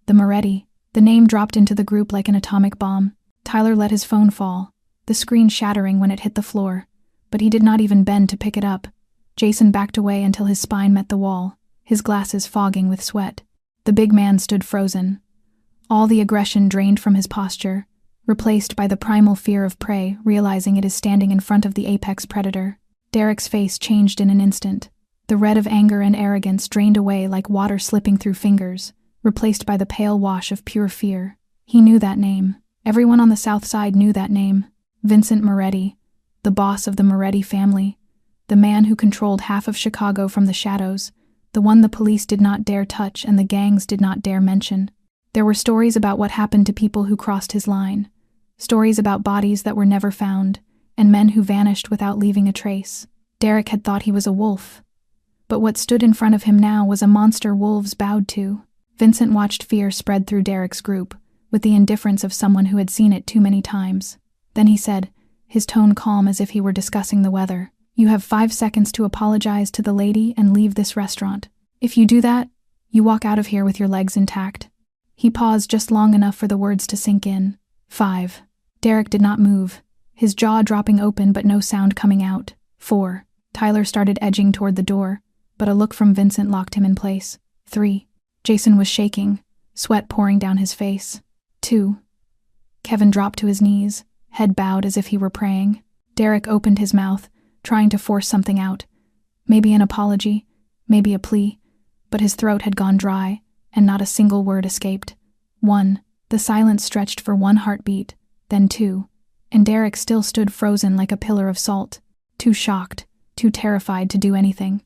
The name dropped into the group like an atomic bomb. Tyler let his phone fall, the screen shattering when it hit the floor, but he did not even bend to pick it up. Jason backed away until his spine met the wall, his glasses fogging with sweat. The big man stood frozen, all the aggression drained from his posture, replaced by the primal fear of prey, realizing it is standing in front of the apex predator. Derek's face changed in an instant. The red of anger and arrogance drained away like water slipping through fingers, replaced by the pale wash of pure fear. He knew that name. Everyone on the South Side knew that name. Vincent Moretti, the boss of the Moretti family, the man who controlled half of Chicago from the shadows, the one the police did not dare touch and the gangs did not dare mention. There were stories about what happened to people who crossed his line, stories about bodies that were never found, and men who vanished without leaving a trace. Derek had thought he was a wolf, but what stood in front of him now was a monster wolves bowed to. Vincent watched fear spread through Derek's group, with the indifference of someone who had seen it too many times. Then he said, his tone calm as if he were discussing the weather, "You have 5 seconds to apologize to the lady and leave this restaurant. If you do that, you walk out of here with your legs intact." He paused just long enough for the words to sink in. 5. Derek did not move, his jaw dropping open but no sound coming out. 4. Tyler started edging toward the door, but a look from Vincent locked him in place. 3. Jason was shaking, sweat pouring down his face. 2. Kevin dropped to his knees, head bowed as if he were praying. Derek opened his mouth, trying to force something out. Maybe an apology, maybe a plea, but his throat had gone dry, and not a single word escaped. 1. The silence stretched for 1 heartbeat, then 2, and Derek still stood frozen like a pillar of salt, too shocked, too terrified to do anything.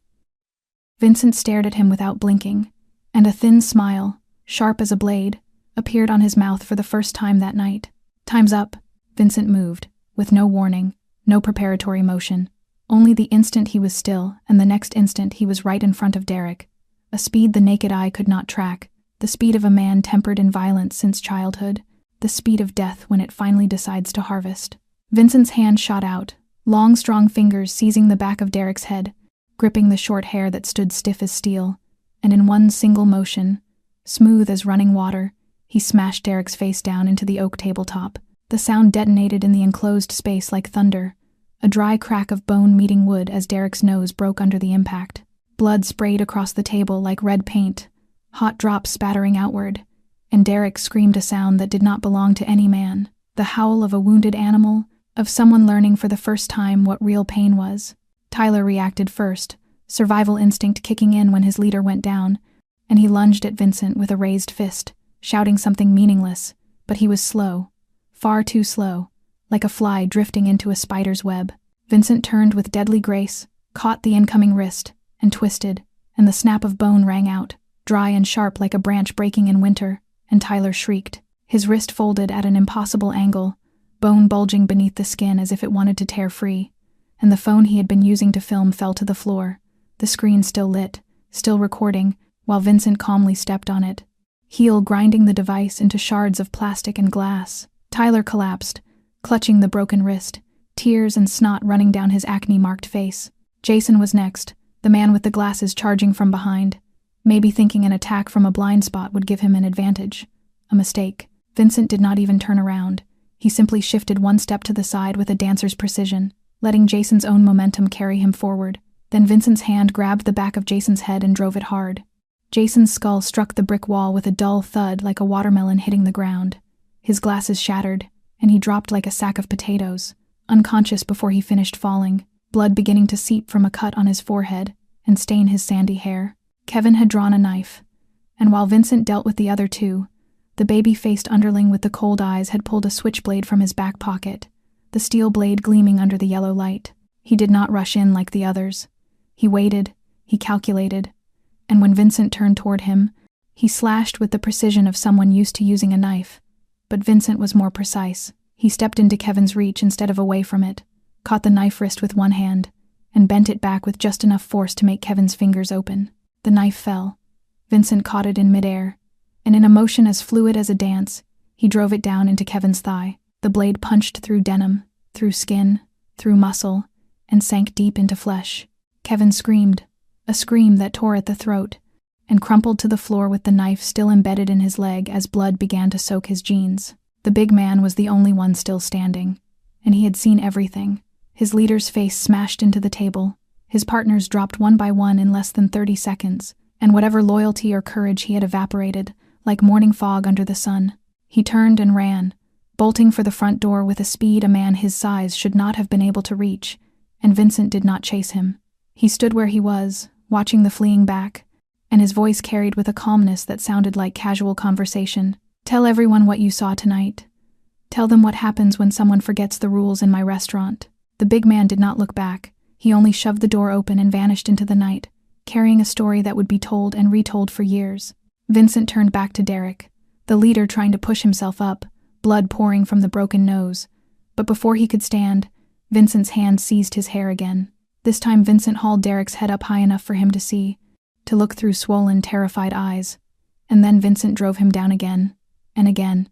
Vincent stared at him without blinking, and a thin smile, sharp as a blade, appeared on his mouth for the first time that night. "Time's up." Vincent moved, with no warning, no preparatory motion. Only the instant he was still, and the next instant he was right in front of Derek, a speed the naked eye could not track, the speed of a man tempered in violence since childhood, the speed of death when it finally decides to harvest. Vincent's hand shot out, long strong fingers seizing the back of Derek's head, gripping the short hair that stood stiff as steel, and in one single motion, smooth as running water, he smashed Derek's face down into the oak tabletop. The sound detonated in the enclosed space like thunder, a dry crack of bone meeting wood as Derek's nose broke under the impact. Blood sprayed across the table like red paint, hot drops spattering outward, and Derek screamed a sound that did not belong to any man, the howl of a wounded animal, of someone learning for the first time what real pain was. Tyler reacted first, survival instinct kicking in when his leader went down, and he lunged at Vincent with a raised fist, shouting something meaningless, but he was slow, far too slow, like a fly drifting into a spider's web. Vincent turned with deadly grace, caught the incoming wrist, and twisted, and the snap of bone rang out, dry and sharp like a branch breaking in winter, and Tyler shrieked. His wrist folded at an impossible angle, bone bulging beneath the skin as if it wanted to tear free, and the phone he had been using to film fell to the floor, the screen still lit, still recording, while Vincent calmly stepped on it, heel grinding the device into shards of plastic and glass. Tyler collapsed, clutching the broken wrist, tears and snot running down his acne-marked face. Jason was next, the man with the glasses charging from behind, maybe thinking an attack from a blind spot would give him an advantage. A mistake. Vincent did not even turn around. He simply shifted one step to the side with a dancer's precision, letting Jason's own momentum carry him forward. Then Vincent's hand grabbed the back of Jason's head and drove it hard. Jason's skull struck the brick wall with a dull thud like a watermelon hitting the ground. His glasses shattered, and he dropped like a sack of potatoes, unconscious before he finished falling, blood beginning to seep from a cut on his forehead and stain his sandy hair. Kevin had drawn a knife, and while Vincent dealt with the other two, the baby-faced underling with the cold eyes had pulled a switchblade from his back pocket, the steel blade gleaming under the yellow light. He did not rush in like the others. He waited, he calculated, and when Vincent turned toward him, he slashed with the precision of someone used to using a knife. But Vincent was more precise. He stepped into Kevin's reach instead of away from it, caught the knife wrist with one hand, and bent it back with just enough force to make Kevin's fingers open. The knife fell. Vincent caught it in midair, and in a motion as fluid as a dance, he drove it down into Kevin's thigh. The blade punched through denim, through skin, through muscle, and sank deep into flesh. Kevin screamed, a scream that tore at the throat, and crumpled to the floor with the knife still embedded in his leg as blood began to soak his jeans. The big man was the only one still standing, and he had seen everything. His leader's face smashed into the table, his partners dropped one by one in less than 30 seconds, and whatever loyalty or courage he had evaporated, like morning fog under the sun. He turned and ran, bolting for the front door with a speed a man his size should not have been able to reach, and Vincent did not chase him. He stood where he was, watching the fleeing back, and his voice carried with a calmness that sounded like casual conversation. Tell everyone what you saw tonight. Tell them what happens when someone forgets the rules in my restaurant. The big man did not look back. He only shoved the door open and vanished into the night, carrying a story that would be told and retold for years. Vincent turned back to Derek, the leader trying to push himself up, blood pouring from the broken nose. But before he could stand, Vincent's hand seized his hair again. This time Vincent hauled Derek's head up high enough for him to see, to look through swollen, terrified eyes, and then Vincent drove him down again, and again,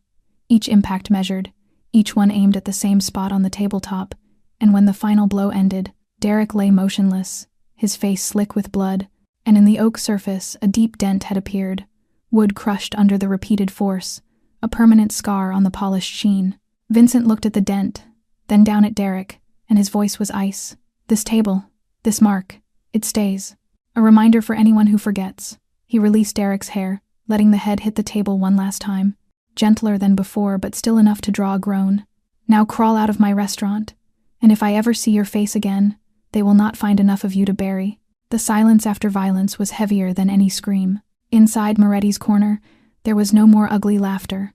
each impact measured, each one aimed at the same spot on the tabletop, and when the final blow ended, Derek lay motionless, his face slick with blood, and in the oak surface a deep dent had appeared, wood crushed under the repeated force, a permanent scar on the polished sheen. Vincent looked at the dent, then down at Derek, and his voice was ice. This table, this mark, it stays. A reminder for anyone who forgets. He released Derek's hair, letting the head hit the table one last time, gentler than before but still enough to draw a groan. Now crawl out of my restaurant, and if I ever see your face again, they will not find enough of you to bury. The silence after violence was heavier than any scream. Inside Moretti's corner, there was no more ugly laughter,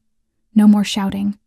no more shouting.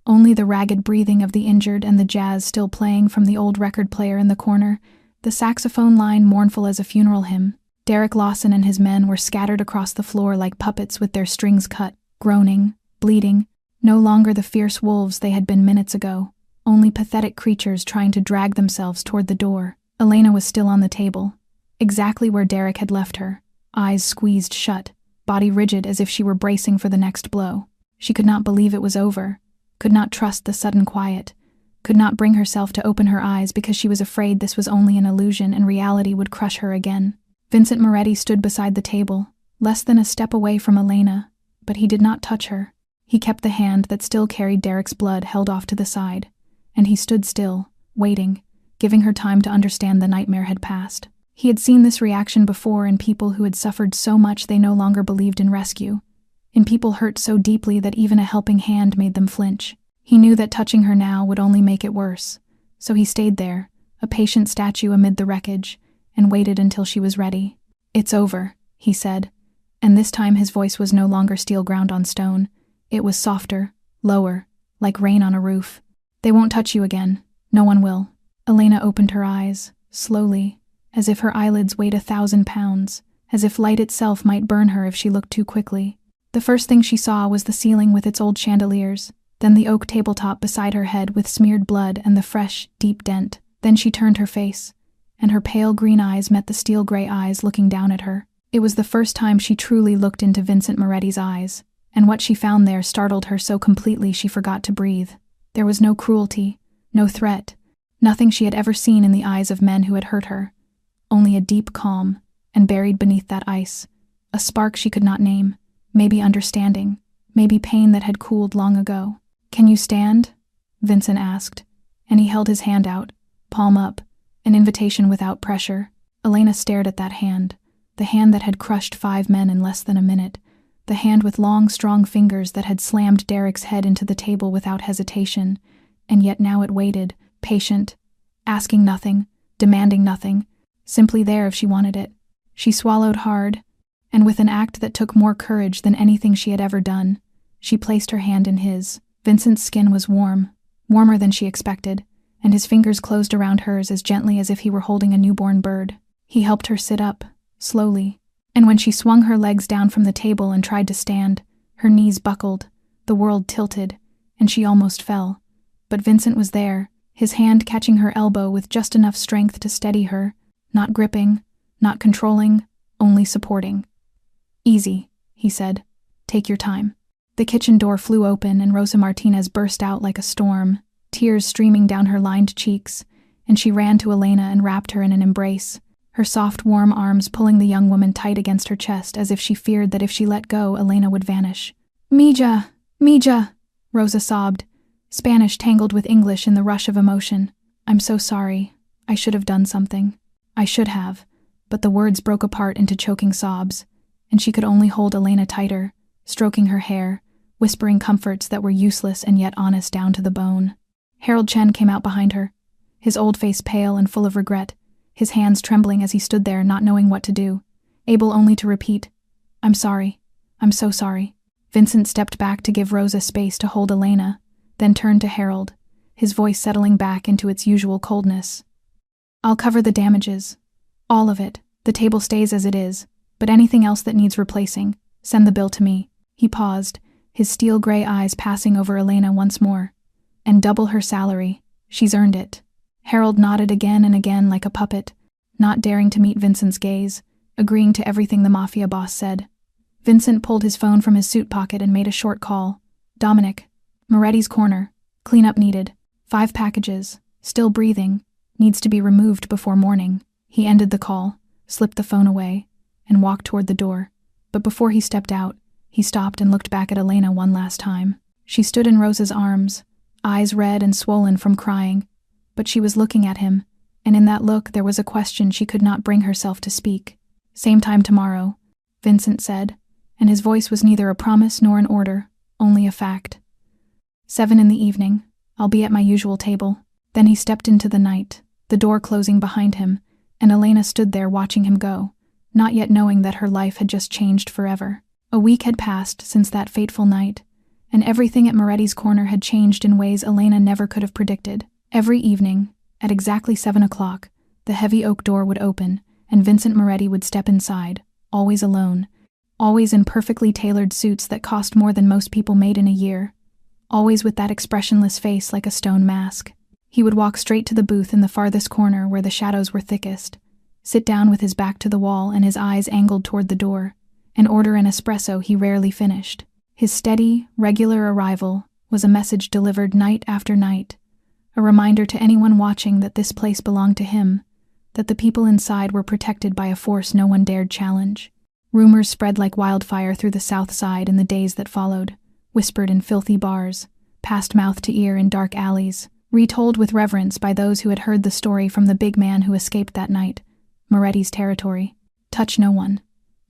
Only the ragged breathing of the injured and the jazz still playing from the old record player in the corner, the saxophone line mournful as a funeral hymn. Derek Lawson and his men were scattered across the floor like puppets with their strings cut, groaning, bleeding, no longer the fierce wolves they had been minutes ago, only pathetic creatures trying to drag themselves toward the door. Elena was still on the table, exactly where Derek had left her, eyes squeezed shut, body rigid as if she were bracing for the next blow. She could not believe it was over, could not trust the sudden quiet, could not bring herself to open her eyes because she was afraid this was only an illusion and reality would crush her again. Vincent Moretti stood beside the table, less than a step away from Elena, but he did not touch her. He kept the hand that still carried Derek's blood held off to the side, and he stood still, waiting, giving her time to understand the nightmare had passed. He had seen this reaction before in people who had suffered so much they no longer believed in rescue, in people hurt so deeply that even a helping hand made them flinch. He knew that touching her now would only make it worse, so he stayed there, a patient statue amid the wreckage, and waited until she was ready. "It's over," he said, and this time his voice was no longer steel ground on stone. It was softer, lower, like rain on a roof. "They won't touch you again. No one will." Elena opened her eyes, slowly, as if her eyelids weighed 1,000 pounds, as if light itself might burn her if she looked too quickly. The first thing she saw was the ceiling with its old chandeliers, then the oak tabletop beside her head with smeared blood and the fresh, deep dent. Then she turned her face, and her pale green eyes met the steel-gray eyes looking down at her. It was the first time she truly looked into Vincent Moretti's eyes, and what she found there startled her so completely she forgot to breathe. There was no cruelty, no threat, nothing she had ever seen in the eyes of men who had hurt her. Only a deep calm, and buried beneath that ice, a spark she could not name, maybe understanding, maybe pain that had cooled long ago. "Can you stand?" Vincent asked, and he held his hand out, palm up, an invitation without pressure. Elena stared at that hand, the hand that had crushed 5 men in less than a minute, the hand with long, strong fingers that had slammed Derek's head into the table without hesitation, and yet now it waited, patient, asking nothing, demanding nothing, simply there if she wanted it. She swallowed hard, and with an act that took more courage than anything she had ever done, she placed her hand in his. Vincent's skin was warm, warmer than she expected, and his fingers closed around hers as gently as if he were holding a newborn bird. He helped her sit up, slowly, and when she swung her legs down from the table and tried to stand, her knees buckled, the world tilted, and she almost fell. But Vincent was there, his hand catching her elbow with just enough strength to steady her, not gripping, not controlling, only supporting. "Easy," he said. "Take your time." The kitchen door flew open and Rosa Martinez burst out like a storm, tears streaming down her lined cheeks, and she ran to Elena and wrapped her in an embrace, her soft, warm arms pulling the young woman tight against her chest as if she feared that if she let go, Elena would vanish. "Mija! Mija!" Rosa sobbed, Spanish tangled with English in the rush of emotion. "I'm so sorry. I should have done something. I should have." But the words broke apart into choking sobs, and she could only hold Elena tighter, stroking her hair, whispering comforts that were useless and yet honest down to the bone. Harold Chen came out behind her, his old face pale and full of regret, his hands trembling as he stood there not knowing what to do, able only to repeat, "I'm sorry. I'm so sorry." Vincent stepped back to give Rosa space to hold Elena, then turned to Harold, his voice settling back into its usual coldness. "I'll cover the damages. All of it. The table stays as it is, but anything else that needs replacing, send the bill to me." He paused, his steel-gray eyes passing over Elena once more. "And double her salary. She's earned it." Harold nodded again and again like a puppet, not daring to meet Vincent's gaze, agreeing to everything the Mafia boss said. Vincent pulled his phone from his suit pocket and made a short call. "Dominic. Moretti's corner. Cleanup needed. 5 packages. Still breathing. Needs to be removed before morning." He ended the call, slipped the phone away, and walked toward the door. But before he stepped out, he stopped and looked back at Elena one last time. She stood in Rosa's arms, eyes red and swollen from crying, but she was looking at him, and in that look there was a question she could not bring herself to speak. "Same time tomorrow," Vincent said, and his voice was neither a promise nor an order, only a fact. 7 in the evening, I'll be at my usual table." Then he stepped into the night, the door closing behind him, and Elena stood there watching him go, not yet knowing that her life had just changed forever. A week had passed since that fateful night, and everything at Moretti's corner had changed in ways Elena never could have predicted. Every evening, at exactly 7 o'clock, the heavy oak door would open, and Vincent Moretti would step inside, always alone, always in perfectly tailored suits that cost more than most people made in a year, always with that expressionless face like a stone mask. He would walk straight to the booth in the farthest corner where the shadows were thickest, sit down with his back to the wall and his eyes angled toward the door, and order an espresso he rarely finished. His steady, regular arrival was a message delivered night after night, a reminder to anyone watching that this place belonged to him, that the people inside were protected by a force no one dared challenge. Rumors spread like wildfire through the South Side in the days that followed, whispered in filthy bars, passed mouth to ear in dark alleys, retold with reverence by those who had heard the story from the big man who escaped that night, Moretti's territory. Touch no one.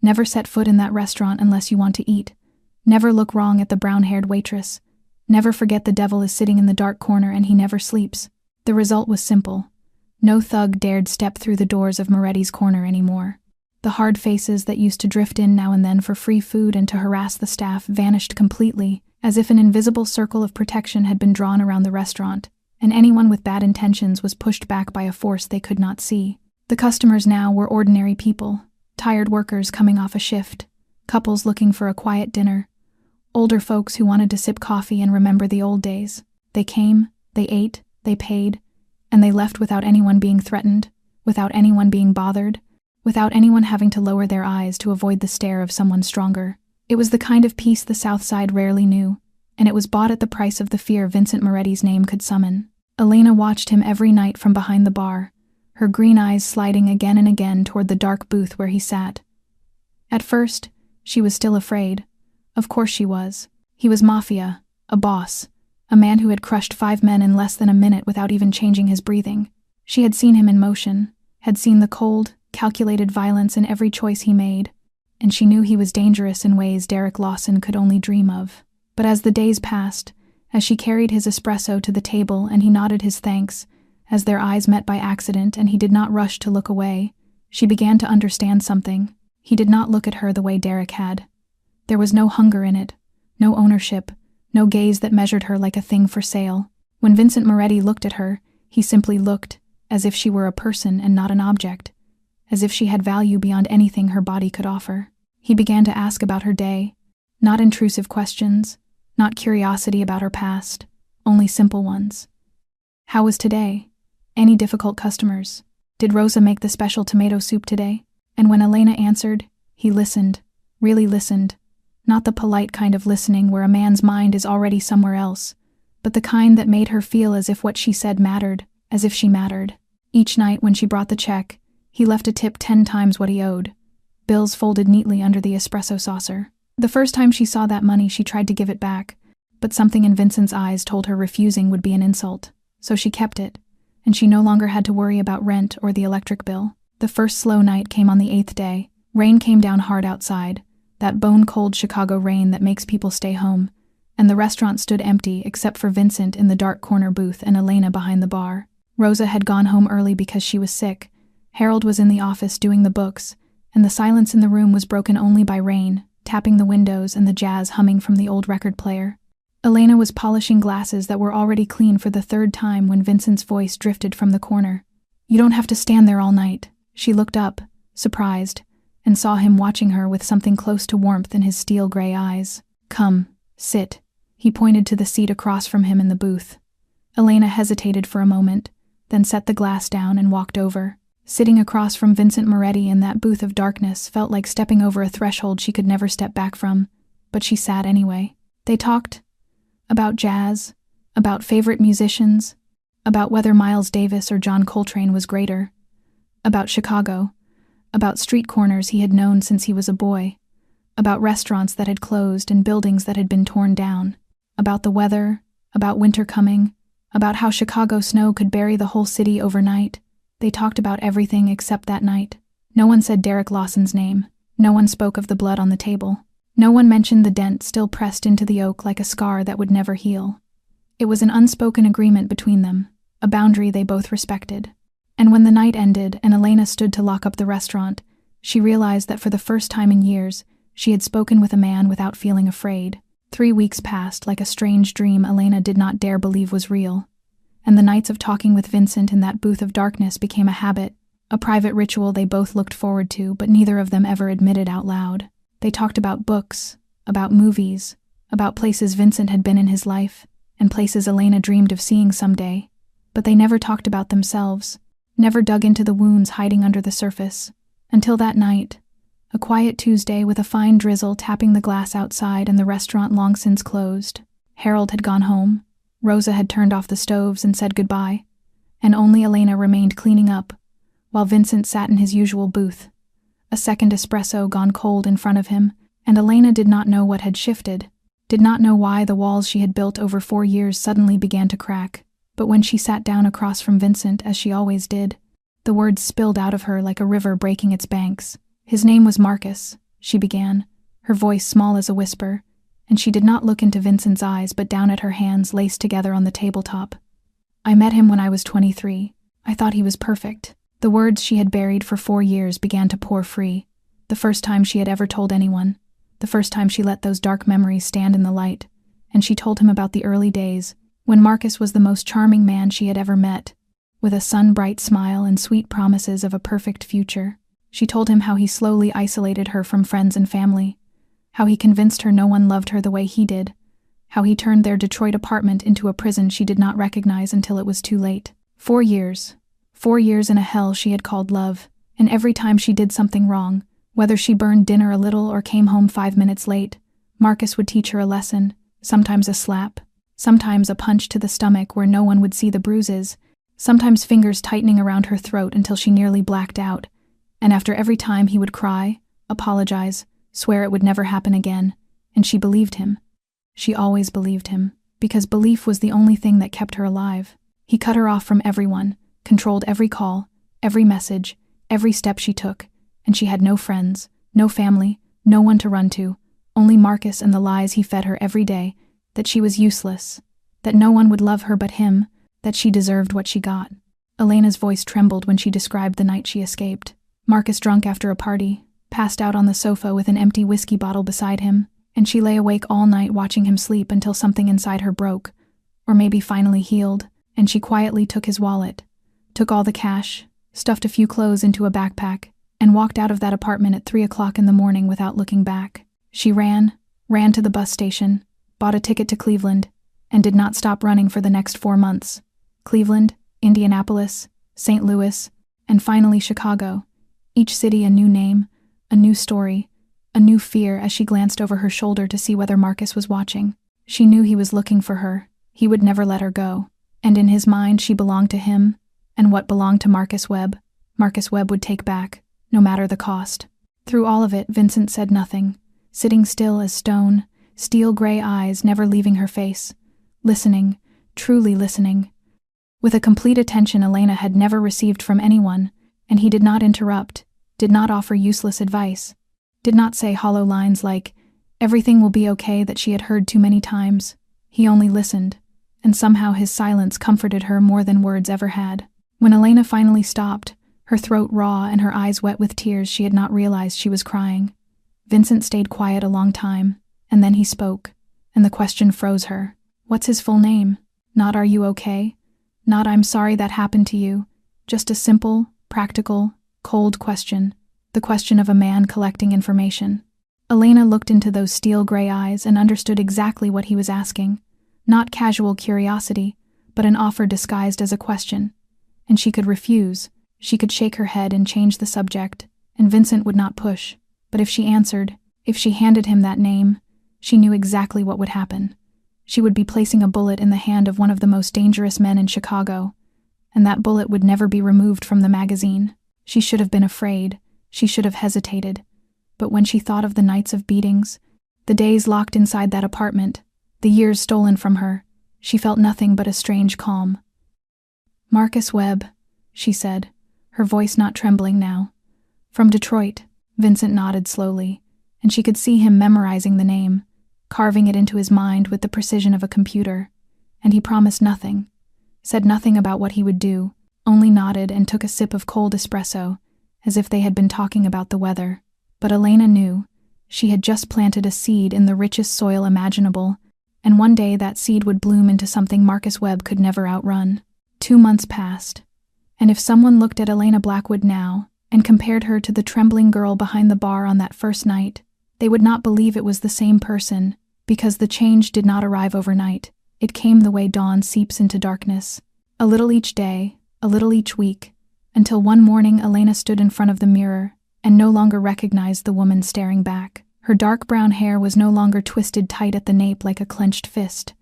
Never set foot in that restaurant unless you want to eat. Never look wrong at the brown-haired waitress. Never forget the devil is sitting in the dark corner and he never sleeps. The result was simple. No thug dared step through the doors of Moretti's corner anymore. The hard faces that used to drift in now and then for free food and to harass the staff vanished completely, as if an invisible circle of protection had been drawn around the restaurant, and anyone with bad intentions was pushed back by a force they could not see. The customers now were ordinary people, tired workers coming off a shift, couples looking for a quiet dinner, older folks who wanted to sip coffee and remember the old days. They came, they ate, they paid, and they left without anyone being threatened, without anyone being bothered, without anyone having to lower their eyes to avoid the stare of someone stronger. It was the kind of peace the South Side rarely knew, and it was bought at the price of the fear Vincent Moretti's name could summon. Elena watched him every night from behind the bar, her green eyes sliding again and again toward the dark booth where he sat. At first, she was still afraid. Of course she was. He was Mafia, a boss, a man who had crushed 5 men in less than a minute without even changing his breathing. She had seen him in motion, had seen the cold, calculated violence in every choice he made, and she knew he was dangerous in ways Derek Lawson could only dream of. But as the days passed, as she carried his espresso to the table and he nodded his thanks, as their eyes met by accident and he did not rush to look away, she began to understand something. He did not look at her the way Derek had. There was no hunger in it, no ownership, no gaze that measured her like a thing for sale. When Vincent Moretti looked at her, he simply looked, as if she were a person and not an object, as if she had value beyond anything her body could offer. He began to ask about her day, not intrusive questions, not curiosity about her past, only simple ones. How was today? Any difficult customers? Did Rosa make the special tomato soup today? And when Elena answered, he listened, really listened, not the polite kind of listening where a man's mind is already somewhere else, but the kind that made her feel as if what she said mattered, as if she mattered. Each night when she brought the check, he left a tip 10 times what he owed, bills folded neatly under the espresso saucer. The first time she saw that money, she tried to give it back, but something in Vincent's eyes told her refusing would be an insult, so she kept it, and she no longer had to worry about rent or the electric bill. The first slow night came on the 8th day. Rain came down hard outside, that bone-cold Chicago rain that makes people stay home, and the restaurant stood empty except for Vincent in the dark corner booth and Elena behind the bar. Rosa had gone home early because she was sick. Harold was in the office doing the books, and the silence in the room was broken only by rain, tapping the windows and the jazz humming from the old record player. Elena was polishing glasses that were already clean for the 3rd time when Vincent's voice drifted from the corner. "You don't have to stand there all night." She looked up, surprised, and saw him watching her with something close to warmth in his steel-gray eyes. "Come, sit." He pointed to the seat across from him in the booth. Elena hesitated for a moment, then set the glass down and walked over. Sitting across from Vincent Moretti in that booth of darkness felt like stepping over a threshold she could never step back from, but she sat anyway. They talked about jazz, about favorite musicians, about whether Miles Davis or John Coltrane was greater, about Chicago, about street corners he had known since he was a boy, about restaurants that had closed and buildings that had been torn down, about the weather, about winter coming, about how Chicago snow could bury the whole city overnight. They talked about everything except that night. No one said Derek Lawson's name. No one spoke of the blood on the table. No one mentioned the dent still pressed into the oak like a scar that would never heal. It was an unspoken agreement between them, a boundary they both respected. And when the night ended and Elena stood to lock up the restaurant, she realized that for the first time in years, she had spoken with a man without feeling afraid. 3 weeks passed like a strange dream Elena did not dare believe was real. And the nights of talking with Vincent in that booth of darkness became a habit, a private ritual they both looked forward to but neither of them ever admitted out loud. They talked about books, about movies, about places Vincent had been in his life, and places Elena dreamed of seeing someday, but they never talked about themselves, never dug into the wounds hiding under the surface, until that night, a quiet Tuesday with a fine drizzle tapping the glass outside and the restaurant long since closed. Harold had gone home, Rosa had turned off the stoves and said goodbye, and only Elena remained cleaning up, while Vincent sat in his usual booth, a second espresso gone cold in front of him, and Elena did not know what had shifted, did not know why the walls she had built over 4 years suddenly began to crack. But when she sat down across from Vincent, as she always did, the words spilled out of her like a river breaking its banks. "His name was Marcus," she began, her voice small as a whisper, and she did not look into Vincent's eyes but down at her hands laced together on the tabletop. "I met him when I was 23. I thought he was perfect. The words she had buried for 4 years began to pour free. The first time she had ever told anyone. The first time she let those dark memories stand in the light. And she told him about the early days, when Marcus was the most charming man she had ever met, with a sun-bright smile and sweet promises of a perfect future. She told him how he slowly isolated her from friends and family, how he convinced her no one loved her the way he did, how he turned their Detroit apartment into a prison she did not recognize until it was too late. 4 years. 4 years in a hell she had called love, and every time she did something wrong, whether she burned dinner a little or came home 5 minutes late, Marcus would teach her a lesson, sometimes a slap, sometimes a punch to the stomach where no one would see the bruises, sometimes fingers tightening around her throat until she nearly blacked out, and after every time he would cry, apologize, swear it would never happen again, and she believed him. She always believed him, because belief was the only thing that kept her alive. He cut her off from everyone, controlled every call, every message, every step she took, and she had no friends, no family, no one to run to, only Marcus and the lies he fed her every day, that she was useless, that no one would love her but him, that she deserved what she got. Elena's voice trembled when she described the night she escaped. Marcus drunk after a party, passed out on the sofa with an empty whiskey bottle beside him, and she lay awake all night watching him sleep until something inside her broke, or maybe finally healed, and she quietly took his wallet, took all the cash, stuffed a few clothes into a backpack, and walked out of that apartment at 3 o'clock in the morning without looking back. She ran to the bus station, bought a ticket to Cleveland, and did not stop running for the next 4 months. Cleveland, Indianapolis, St. Louis, and finally Chicago. Each city a new name, a new story, a new fear as she glanced over her shoulder to see whether Marcus was watching. She knew he was looking for her. He would never let her go. And in his mind she belonged to him, and what belonged to Marcus Webb would take back, no matter the cost. Through all of it, Vincent said nothing, sitting still as stone, steel-gray eyes never leaving her face, listening, truly listening. With a complete attention Elena had never received from anyone, and he did not interrupt, did not offer useless advice, did not say hollow lines like, "Everything will be okay," that she had heard too many times. He only listened, and somehow his silence comforted her more than words ever had. When Elena finally stopped, her throat raw and her eyes wet with tears, she had not realized she was crying. Vincent stayed quiet a long time, and then he spoke, and the question froze her. What's his full name? Not "Are you okay?" Not "I'm sorry that happened to you." Just a simple, practical, cold question. The question of a man collecting information. Elena looked into those steel-gray eyes and understood exactly what he was asking. Not casual curiosity, but an offer disguised as a question. And she could refuse. She could shake her head and change the subject, and Vincent would not push. But if she answered, if she handed him that name, she knew exactly what would happen. She would be placing a bullet in the hand of one of the most dangerous men in Chicago, and that bullet would never be removed from the magazine. She should have been afraid. She should have hesitated. But when she thought of the nights of beatings, the days locked inside that apartment, the years stolen from her, she felt nothing but a strange calm. "Marcus Webb," she said, her voice not trembling now. "From Detroit." Vincent nodded slowly, and she could see him memorizing the name, carving it into his mind with the precision of a computer. And he promised nothing, said nothing about what he would do, only nodded and took a sip of cold espresso, as if they had been talking about the weather. But Elena knew. She had just planted a seed in the richest soil imaginable, and one day that seed would bloom into something Marcus Webb could never outrun. 2 months passed, and if someone looked at Elena Blackwood now and compared her to the trembling girl behind the bar on that first night, they would not believe it was the same person, because the change did not arrive overnight. It came the way dawn seeps into darkness, a little each day, a little each week, until one morning Elena stood in front of the mirror and no longer recognized the woman staring back. Her dark brown hair was no longer twisted tight at the nape like a clenched fist.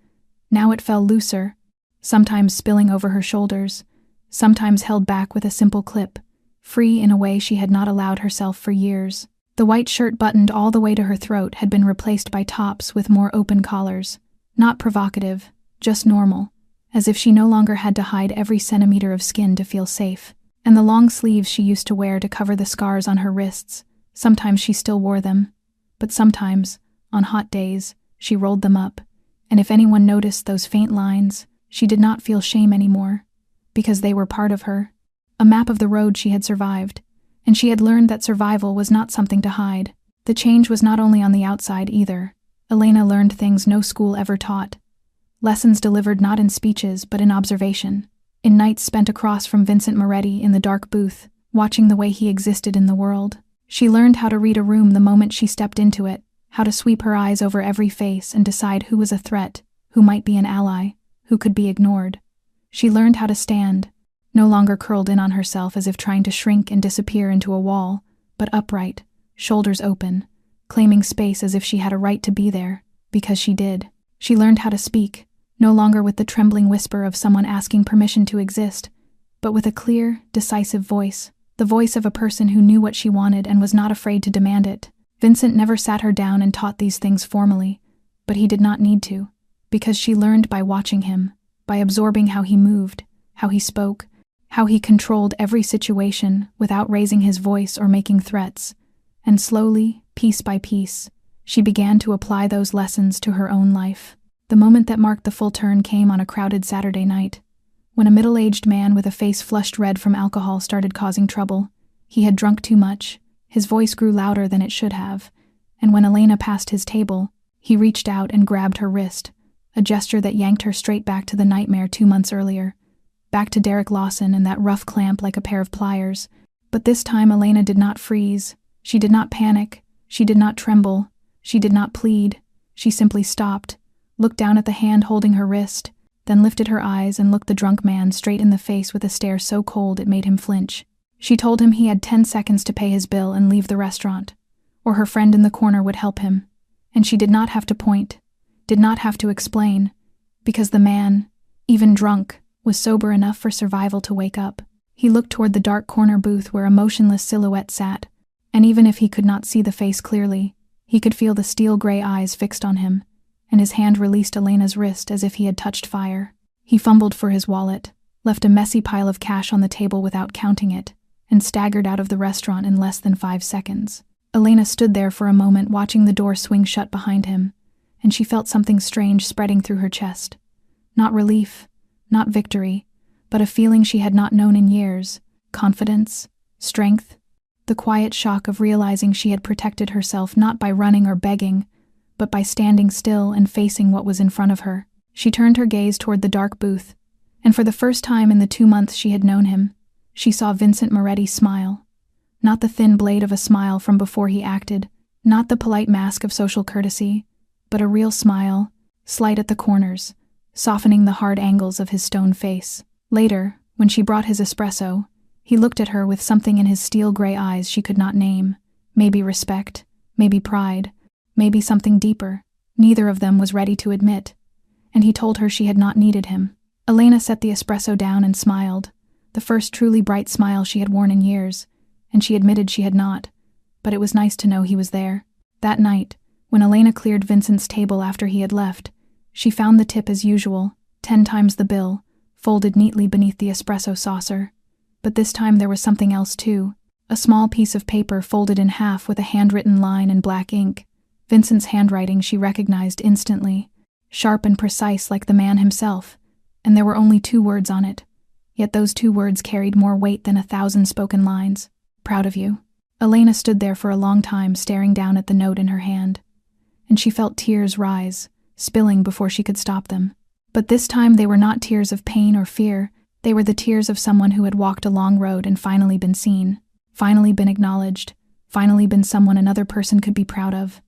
Now it fell looser, sometimes spilling over her shoulders, sometimes held back with a simple clip, free in a way she had not allowed herself for years. The white shirt buttoned all the way to her throat had been replaced by tops with more open collars, not provocative, just normal, as if she no longer had to hide every centimeter of skin to feel safe. And the long sleeves she used to wear to cover the scars on her wrists, sometimes she still wore them, but sometimes, on hot days, she rolled them up, and if anyone noticed those faint lines, she did not feel shame anymore, because they were part of her, a map of the road she had survived, and she had learned that survival was not something to hide. The change was not only on the outside either. Elena learned things no school ever taught. Lessons delivered not in speeches but in observation, in nights spent across from Vincent Moretti in the dark booth, watching the way he existed in the world. She learned how to read a room the moment she stepped into it, how to sweep her eyes over every face and decide who was a threat, who might be an ally, who could be ignored. She learned how to stand, no longer curled in on herself as if trying to shrink and disappear into a wall, but upright, shoulders open, claiming space as if she had a right to be there, because she did. She learned how to speak, no longer with the trembling whisper of someone asking permission to exist, but with a clear, decisive voice, the voice of a person who knew what she wanted and was not afraid to demand it. Vincent never sat her down and taught these things formally, but he did not need to, because she learned by watching him, by absorbing how he moved, how he spoke, how he controlled every situation without raising his voice or making threats. And slowly, piece by piece, she began to apply those lessons to her own life. The moment that marked the full turn came on a crowded Saturday night, when a middle-aged man with a face flushed red from alcohol started causing trouble. He had drunk too much, his voice grew louder than it should have, and when Elena passed his table, he reached out and grabbed her wrist, a gesture that yanked her straight back to the nightmare 2 months earlier, back to Derek Lawson and that rough clamp like a pair of pliers. But this time Elena did not freeze, she did not panic, she did not tremble, she did not plead. She simply stopped, looked down at the hand holding her wrist, then lifted her eyes and looked the drunk man straight in the face with a stare so cold it made him flinch. She told him he had 10 seconds to pay his bill and leave the restaurant, or her friend in the corner would help him. And she did not have to point, did not have to explain, because the man, even drunk, was sober enough for survival to wake up. He looked toward the dark corner booth where a motionless silhouette sat, and even if he could not see the face clearly, he could feel the steel-gray eyes fixed on him, and his hand released Elena's wrist as if he had touched fire. He fumbled for his wallet, left a messy pile of cash on the table without counting it, and staggered out of the restaurant in less than 5 seconds. Elena stood there for a moment watching the door swing shut behind him, and she felt something strange spreading through her chest. Not relief, not victory, but a feeling she had not known in years, confidence, strength, the quiet shock of realizing she had protected herself not by running or begging, but by standing still and facing what was in front of her. She turned her gaze toward the dark booth, and for the first time in the 2 months she had known him, she saw Vincent Moretti smile. Not the thin blade of a smile from before he acted, not the polite mask of social courtesy, but a real smile, slight at the corners, softening the hard angles of his stone face. Later, when she brought his espresso, he looked at her with something in his steel-gray eyes she could not name. Maybe respect, maybe pride, maybe something deeper. Neither of them was ready to admit, and he told her she had not needed him. Elena set the espresso down and smiled, the first truly bright smile she had worn in years, and she admitted she had not, but it was nice to know he was there. That night, when Elena cleared Vincent's table after he had left, she found the tip as usual, 10 times the bill, folded neatly beneath the espresso saucer. But this time there was something else too, a small piece of paper folded in half with a handwritten line in black ink. Vincent's handwriting she recognized instantly, sharp and precise like the man himself, and there were only 2 words on it. Yet those 2 words carried more weight than 1,000 spoken lines. Proud of you. Elena stood there for a long time staring down at the note in her hand, and she felt tears rise, spilling before she could stop them. But this time they were not tears of pain or fear, they were the tears of someone who had walked a long road and finally been seen, finally been acknowledged, finally been someone another person could be proud of.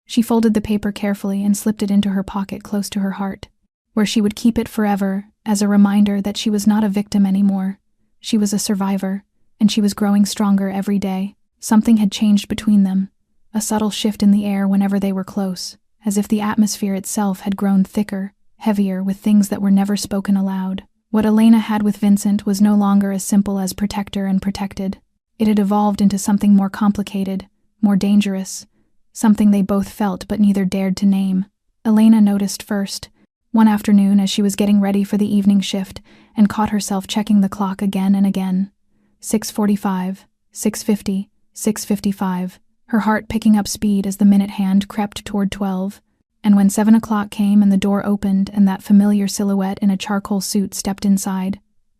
She folded the paper carefully and slipped it into her pocket close to her heart, where she would keep it forever as a reminder that she was not a victim anymore. She was a survivor, and she was growing stronger every day. Something had changed between them, a subtle shift in the air whenever they were close, as if the atmosphere itself had grown thicker, heavier with things that were never spoken aloud. What Elena had with Vincent was no longer as simple as protector and protected. It had evolved into something more complicated, more dangerous, something they both felt but neither dared to name. Elena noticed first, one afternoon as she was getting ready for the evening shift, and caught herself checking the clock again and again. 6:45, 6:50, 6:55, her heart picking up speed as the minute hand crept toward 12, and when 7 o'clock came and the door opened and that familiar silhouette in a charcoal suit stepped inside,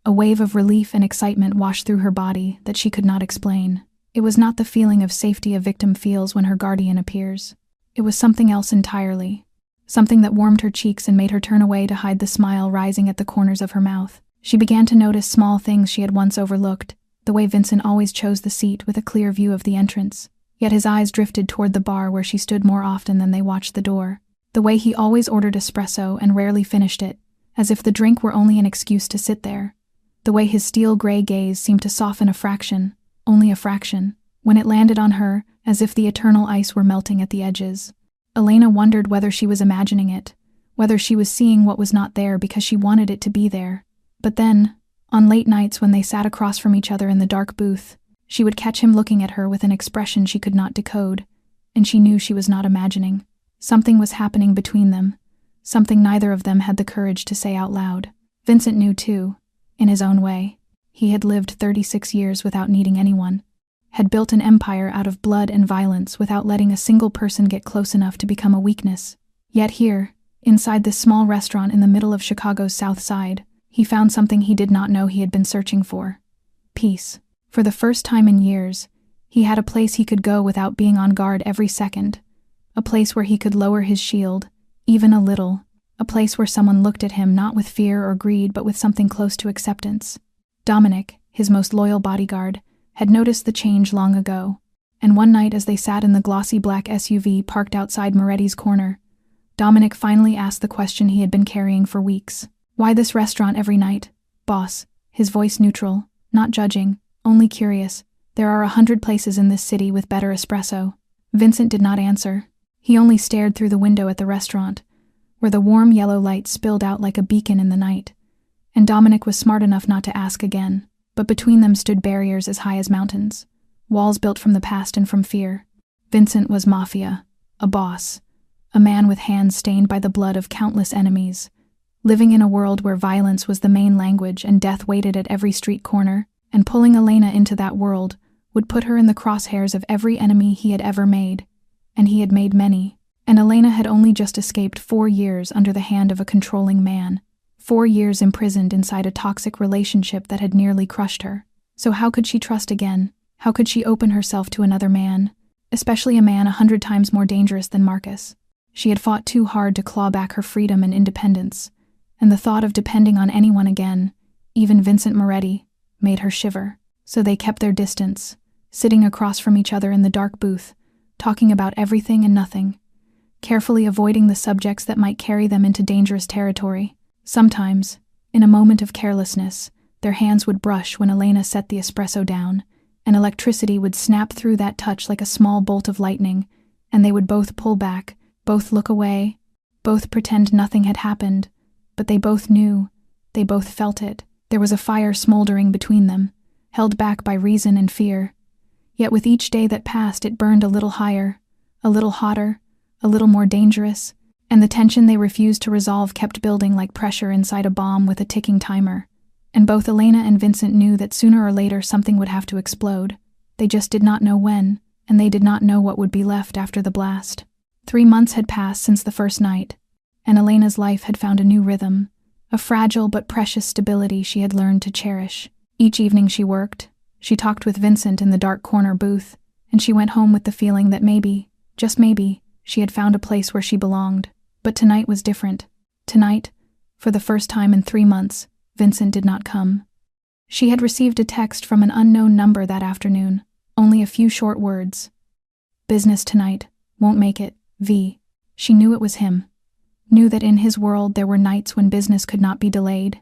A wave of relief and excitement washed through her body that she could not explain. It was not the feeling of safety a victim feels when her guardian appears. It was something else entirely. Something that warmed her cheeks and made her turn away to hide the smile rising at the corners of her mouth. She began to notice small things she had once overlooked, the way Vincent always chose the seat with a clear view of the entrance. Yet his eyes drifted toward the bar where she stood more often than they watched the door. The way he always ordered espresso and rarely finished it, as if the drink were only an excuse to sit there. The way his steel-gray gaze seemed to soften a fraction, only a fraction, when it landed on her, as if the eternal ice were melting at the edges. Elena wondered whether she was imagining it, whether she was seeing what was not there because she wanted it to be there. But then, on late nights when they sat across from each other in the dark booth, she would catch him looking at her with an expression she could not decode, and she knew she was not imagining. Something was happening between them, something neither of them had the courage to say out loud. Vincent knew too, in his own way. He had lived 36 years without needing anyone, had built an empire out of blood and violence without letting a single person get close enough to become a weakness. Yet here, inside this small restaurant in the middle of Chicago's South Side, he found something he did not know he had been searching for. Peace. For the first time in years, he had a place he could go without being on guard every second. A place where he could lower his shield, even a little. A place where someone looked at him not with fear or greed but with something close to acceptance. Dominic, his most loyal bodyguard, had noticed the change long ago, and one night as they sat in the glossy black SUV parked outside Moretti's corner, Dominic finally asked the question he had been carrying for weeks. "Why this restaurant every night, boss?" His voice neutral, not judging, only curious. "There are 100 places in this city with better espresso." Vincent did not answer. He only stared through the window at the restaurant, where the warm yellow light spilled out like a beacon in the night. And Dominic was smart enough not to ask again, but between them stood barriers as high as mountains, walls built from the past and from fear. Vincent was Mafia, a boss, a man with hands stained by the blood of countless enemies, living in a world where violence was the main language and death waited at every street corner, and pulling Elena into that world would put her in the crosshairs of every enemy he had ever made, and he had made many. And Elena had only just escaped 4 years under the hand of a controlling man, 4 years imprisoned inside a toxic relationship that had nearly crushed her. So how could she trust again? How could she open herself to another man, especially a man 100 times more dangerous than Marcus? She had fought too hard to claw back her freedom and independence, and the thought of depending on anyone again, even Vincent Moretti, made her shiver. So they kept their distance, sitting across from each other in the dark booth, talking about everything and nothing, carefully avoiding the subjects that might carry them into dangerous territory. Sometimes, in a moment of carelessness, their hands would brush when Elena set the espresso down, and electricity would snap through that touch like a small bolt of lightning, and they would both pull back, both look away, both pretend nothing had happened, but they both knew, they both felt it. There was a fire smoldering between them, held back by reason and fear. Yet with each day that passed it burned a little higher, a little hotter, a little more dangerous, and the tension they refused to resolve kept building like pressure inside a bomb with a ticking timer. And both Elena and Vincent knew that sooner or later something would have to explode. They just did not know when, and they did not know what would be left after the blast. 3 months had passed since the first night, and Elena's life had found a new rhythm, a fragile but precious stability she had learned to cherish. Each evening she worked, she talked with Vincent in the dark corner booth, and she went home with the feeling that maybe, just maybe, she had found a place where she belonged. But tonight was different. Tonight, for the first time in 3 months, Vincent did not come. She had received a text from an unknown number that afternoon, only a few short words. "Business tonight, won't make it, V." She knew it was him. Knew that in his world there were nights when business could not be delayed.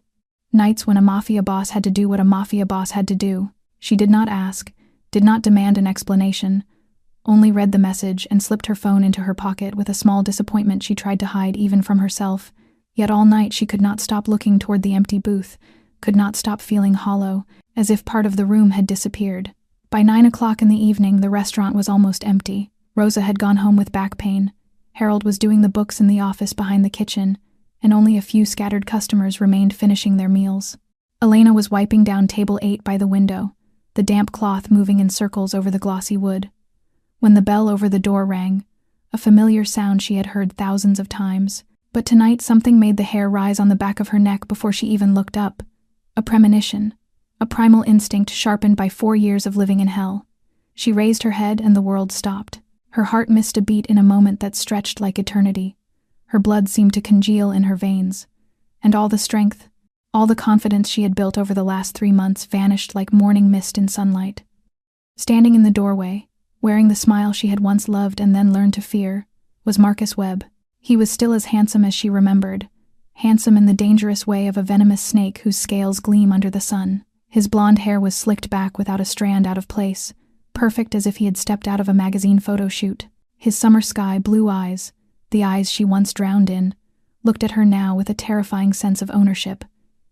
Nights when a mafia boss had to do what a mafia boss had to do. She did not ask, did not demand an explanation, only read the message and slipped her phone into her pocket with a small disappointment she tried to hide even from herself. Yet all night she could not stop looking toward the empty booth, could not stop feeling hollow, as if part of the room had disappeared. By 9 o'clock in the evening the restaurant was almost empty. Rosa had gone home with back pain. Harold was doing the books in the office behind the kitchen, and only a few scattered customers remained finishing their meals. Elena was wiping down table 8 by the window, the damp cloth moving in circles over the glossy wood. When the bell over the door rang, a familiar sound she had heard thousands of times, but tonight something made the hair rise on the back of her neck before she even looked up. a premonition, a primal instinct sharpened by 4 years of living in hell. She raised her head and the world stopped. Her heart missed a beat in a moment that stretched like eternity. Her blood seemed to congeal in her veins. And all the strength, all the confidence she had built over the last 3 months vanished like morning mist in sunlight. Standing in the doorway, wearing the smile she had once loved and then learned to fear, was Marcus Webb. He was still as handsome as she remembered, handsome in the dangerous way of a venomous snake whose scales gleam under the sun. His blonde hair was slicked back without a strand out of place, perfect as if he had stepped out of a magazine photo shoot. His summer sky blue eyes, the eyes she once drowned in, looked at her now with a terrifying sense of ownership.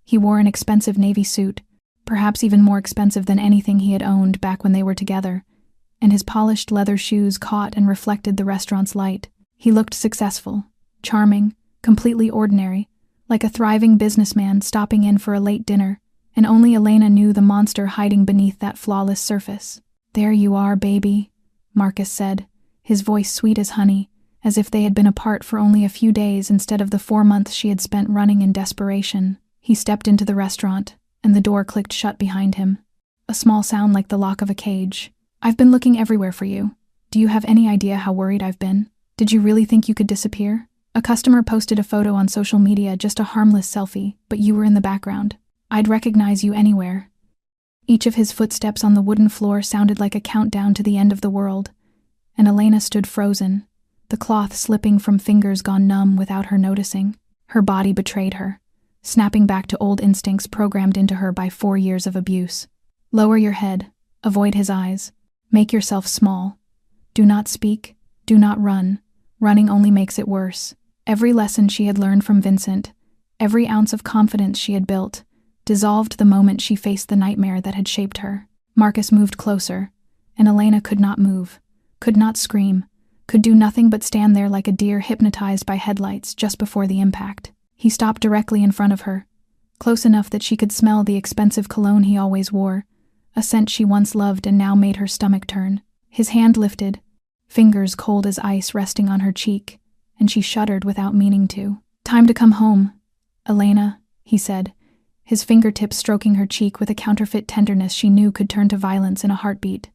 He wore an expensive navy suit, perhaps even more expensive than anything he had owned back when they were together, and his polished leather shoes caught and reflected the restaurant's light. He looked successful, charming, completely ordinary, like a thriving businessman stopping in for a late dinner, and only Elena knew the monster hiding beneath that flawless surface. "There you are, baby," Marcus said, his voice sweet as honey, as if they had been apart for only a few days instead of the 4 months she had spent running in desperation. He stepped into the restaurant, and the door clicked shut behind him. A small sound like the lock of a cage. "I've been looking everywhere for you. Do you have any idea how worried I've been? Did you really think you could disappear? A customer posted a photo on social media, just a harmless selfie, but you were in the background. I'd recognize you anywhere." Each of his footsteps on the wooden floor sounded like a countdown to the end of the world, and Elena stood frozen, the cloth slipping from fingers gone numb without her noticing. Her body betrayed her, snapping back to old instincts programmed into her by 4 years of abuse. "Lower your head, avoid his eyes, make yourself small. Do not speak, do not run. Running only makes it worse." Every lesson she had learned from Vincent, every ounce of confidence she had built, dissolved the moment she faced the nightmare that had shaped her. Marcus moved closer, and Elena could not move, could not scream, could do nothing but stand there like a deer hypnotized by headlights just before the impact. He stopped directly in front of her, close enough that she could smell the expensive cologne he always wore, a scent she once loved and now made her stomach turn. His hand lifted, fingers cold as ice resting on her cheek, and she shuddered without meaning to. "Time to come home, Elena," he said, his fingertips stroking her cheek with a counterfeit tenderness she knew could turn to violence in a heartbeat.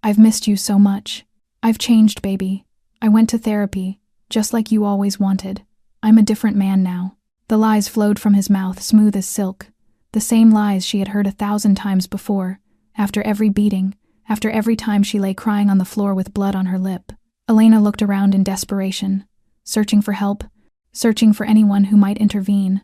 "I've missed you so much. I've changed, baby. I went to therapy, just like you always wanted. I'm a different man now." The lies flowed from his mouth, smooth as silk, the same lies she had heard 1,000 times before, after every beating, after every time she lay crying on the floor with blood on her lip. Elena looked around in desperation, searching for help, searching for anyone who might intervene.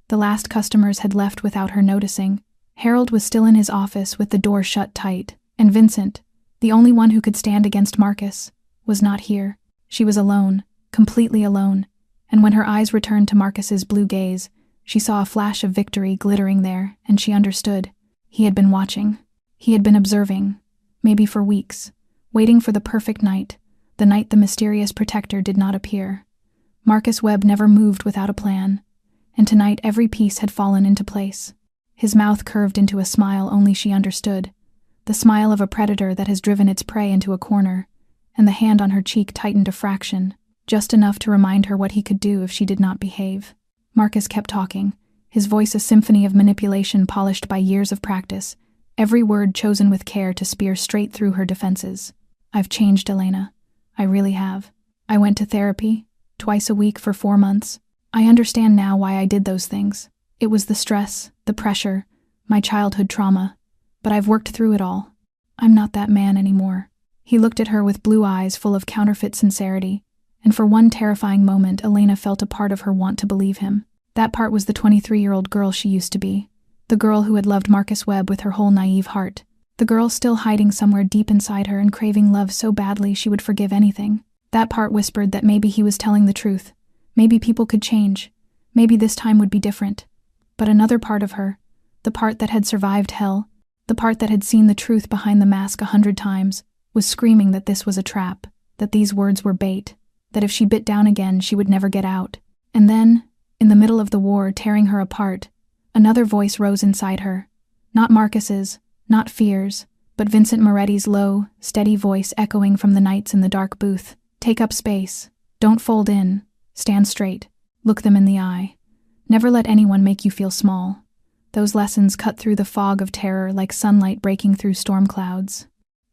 The last customers had left without her noticing. Harold was still in his office with the door shut tight, and Vincent, the only one who could stand against Marcus, was not here. She was alone, completely alone, and when her eyes returned to Marcus's blue gaze, she saw a flash of victory glittering there, and she understood. He had been watching. He had been observing, maybe for weeks, waiting for the perfect night, the night the mysterious protector did not appear. Marcus Webb never moved without a plan, and tonight every piece had fallen into place. His mouth curved into a smile only she understood, the smile of a predator that has driven its prey into a corner, and the hand on her cheek tightened a fraction, just enough to remind her what he could do if she did not behave. Marcus kept talking, his voice a symphony of manipulation polished by years of practice, every word chosen with care to spear straight through her defenses. "I've changed, Elena. I really have. I went to therapy, twice a week for 4 months. I understand now why I did those things. It was the stress, the pressure, my childhood trauma. But I've worked through it all. I'm not that man anymore." He looked at her with blue eyes full of counterfeit sincerity, and for one terrifying moment Elena felt a part of her want to believe him. That part was the 23-year-old girl she used to be, the girl who had loved Marcus Webb with her whole naive heart, the girl still hiding somewhere deep inside her and craving love so badly she would forgive anything. That part whispered that maybe he was telling the truth, maybe people could change, maybe this time would be different. But another part of her, the part that had survived hell, the part that had seen the truth behind the mask 100 times, was screaming that this was a trap, that these words were bait, that if she bit down again she would never get out. And then, in the middle of the war tearing her apart, another voice rose inside her. Not Marcus's, not fear's, but Vincent Moretti's low, steady voice echoing from the nights in the dark booth. "Take up space. Don't fold in. Stand straight. Look them in the eye. Never let anyone make you feel small. Those lessons cut through the fog of terror like sunlight breaking through storm clouds.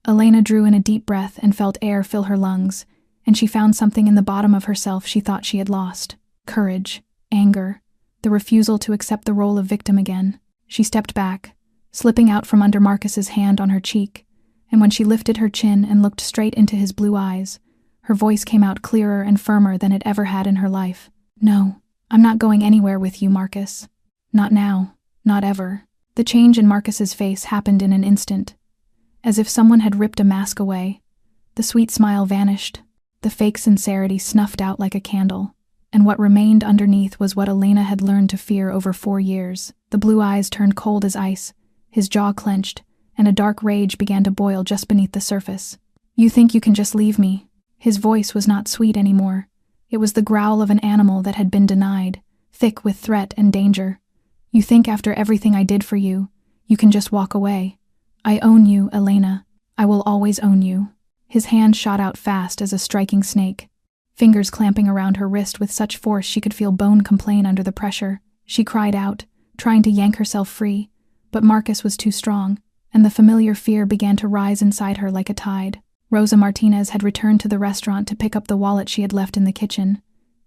Elena drew in a deep breath and felt air fill her lungs, and she found something in the bottom of herself she thought she had lost. Courage, anger, the refusal to accept the role of victim again. She stepped back, slipping out from under Marcus's hand on her cheek, and when she lifted her chin and looked straight into his blue eyes, her voice came out clearer and firmer than it ever had in her life. "No, I'm not going anywhere with you, Marcus. Not now, not ever." The change in Marcus's face happened in an instant. As if someone had ripped a mask away, the sweet smile vanished, the fake sincerity snuffed out like a candle, and what remained underneath was what Elena had learned to fear over 4 years. The blue eyes turned cold as ice, his jaw clenched, and a dark rage began to boil just beneath the surface. "You think you can just leave me?" His voice was not sweet anymore. It was the growl of an animal that had been denied, thick with threat and danger. "You think after everything I did for you, you can just walk away? I own you, Elena. I will always own you." His hand shot out fast as a striking snake, fingers clamping around her wrist with such force she could feel bone complain under the pressure. She cried out, trying to yank herself free, but Marcus was too strong, and the familiar fear began to rise inside her like a tide. Rosa Martinez had returned to the restaurant to pick up the wallet she had left in the kitchen,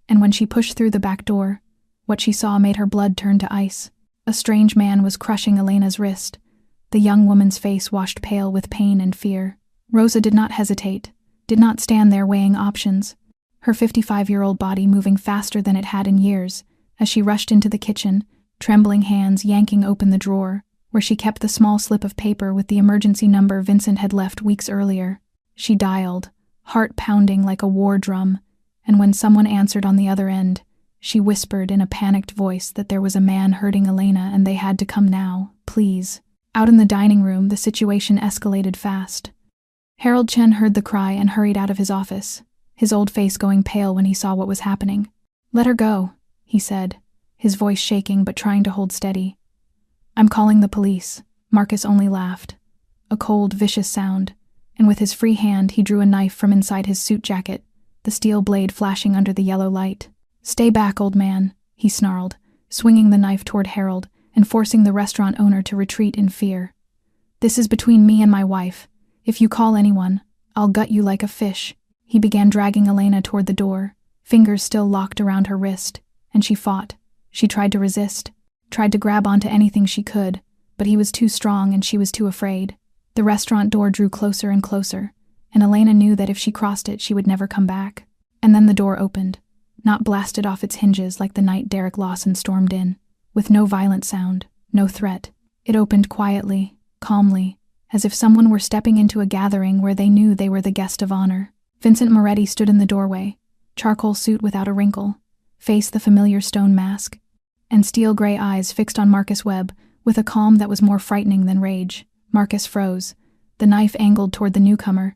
and when she pushed through the back door, what she saw made her blood turn to ice. A strange man was crushing Elena's wrist, the young woman's face washed pale with pain and fear. Rosa did not hesitate, did not stand there weighing options, her 55-year-old body moving faster than it had in years, as she rushed into the kitchen, trembling hands yanking open the drawer, where she kept the small slip of paper with the emergency number Vincent had left weeks earlier. She dialed, heart pounding like a war drum, and when someone answered on the other end, she whispered in a panicked voice that there was a man hurting Elena and they had to come now, please. Out in the dining room, the situation escalated fast. Harold Chen heard the cry and hurried out of his office, his old face going pale when he saw what was happening. "Let her go," he said, his voice shaking but trying to hold steady. "I'm calling the police." Marcus only laughed, a cold, vicious sound, and with his free hand he drew a knife from inside his suit jacket, the steel blade flashing under the yellow light. "Stay back, old man," he snarled, swinging the knife toward Harold and forcing the restaurant owner to retreat in fear. "This is between me and my wife. If you call anyone, I'll gut you like a fish." He began dragging Elena toward the door, fingers still locked around her wrist, and she fought. She tried to resist, tried to grab onto anything she could, but he was too strong and she was too afraid. The restaurant door drew closer and closer, and Elena knew that if she crossed it, she would never come back. And then the door opened, not blasted off its hinges like the night Derek Lawson stormed in, with no violent sound, no threat. It opened quietly, calmly, as if someone were stepping into a gathering where they knew they were the guest of honor. Vincent Moretti stood in the doorway, charcoal suit without a wrinkle, face the familiar stone mask, and steel-gray eyes fixed on Marcus Webb with a calm that was more frightening than rage. Marcus froze, the knife angled toward the newcomer,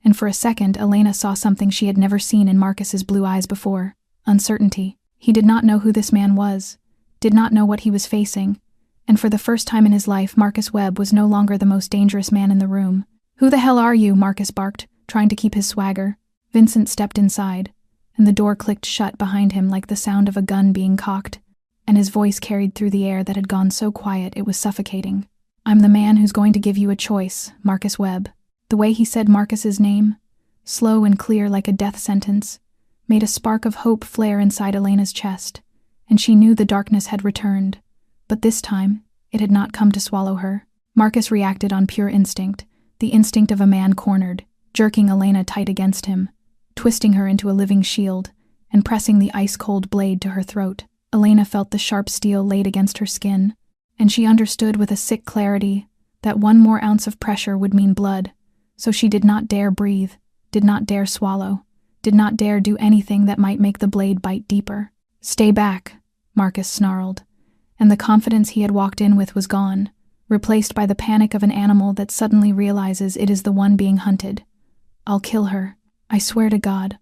and for a second Elena saw something she had never seen in Marcus's blue eyes before: uncertainty. He did not know who this man was, did not know what he was facing, and for the first time in his life Marcus Webb was no longer the most dangerous man in the room. "Who the hell are you?" Marcus barked, trying to keep his swagger. Vincent stepped inside, and the door clicked shut behind him like the sound of a gun being cocked, and his voice carried through the air that had gone so quiet it was suffocating. "I'm the man who's going to give you a choice, Marcus Webb." The way he said Marcus's name, slow and clear like a death sentence, made a spark of hope flare inside Elena's chest, and she knew the darkness had returned, but this time it had not come to swallow her. Marcus reacted on pure instinct, the instinct of a man cornered, jerking Elena tight against him, twisting her into a living shield, and pressing the ice-cold blade to her throat. Elena felt the sharp steel laid against her skin, and she understood with a sick clarity that one more ounce of pressure would mean blood, so she did not dare breathe, did not dare swallow, did not dare do anything that might make the blade bite deeper. "Stay back," Marcus snarled, and the confidence he had walked in with was gone, replaced by the panic of an animal that suddenly realizes it is the one being hunted. "I'll kill her. I swear to God,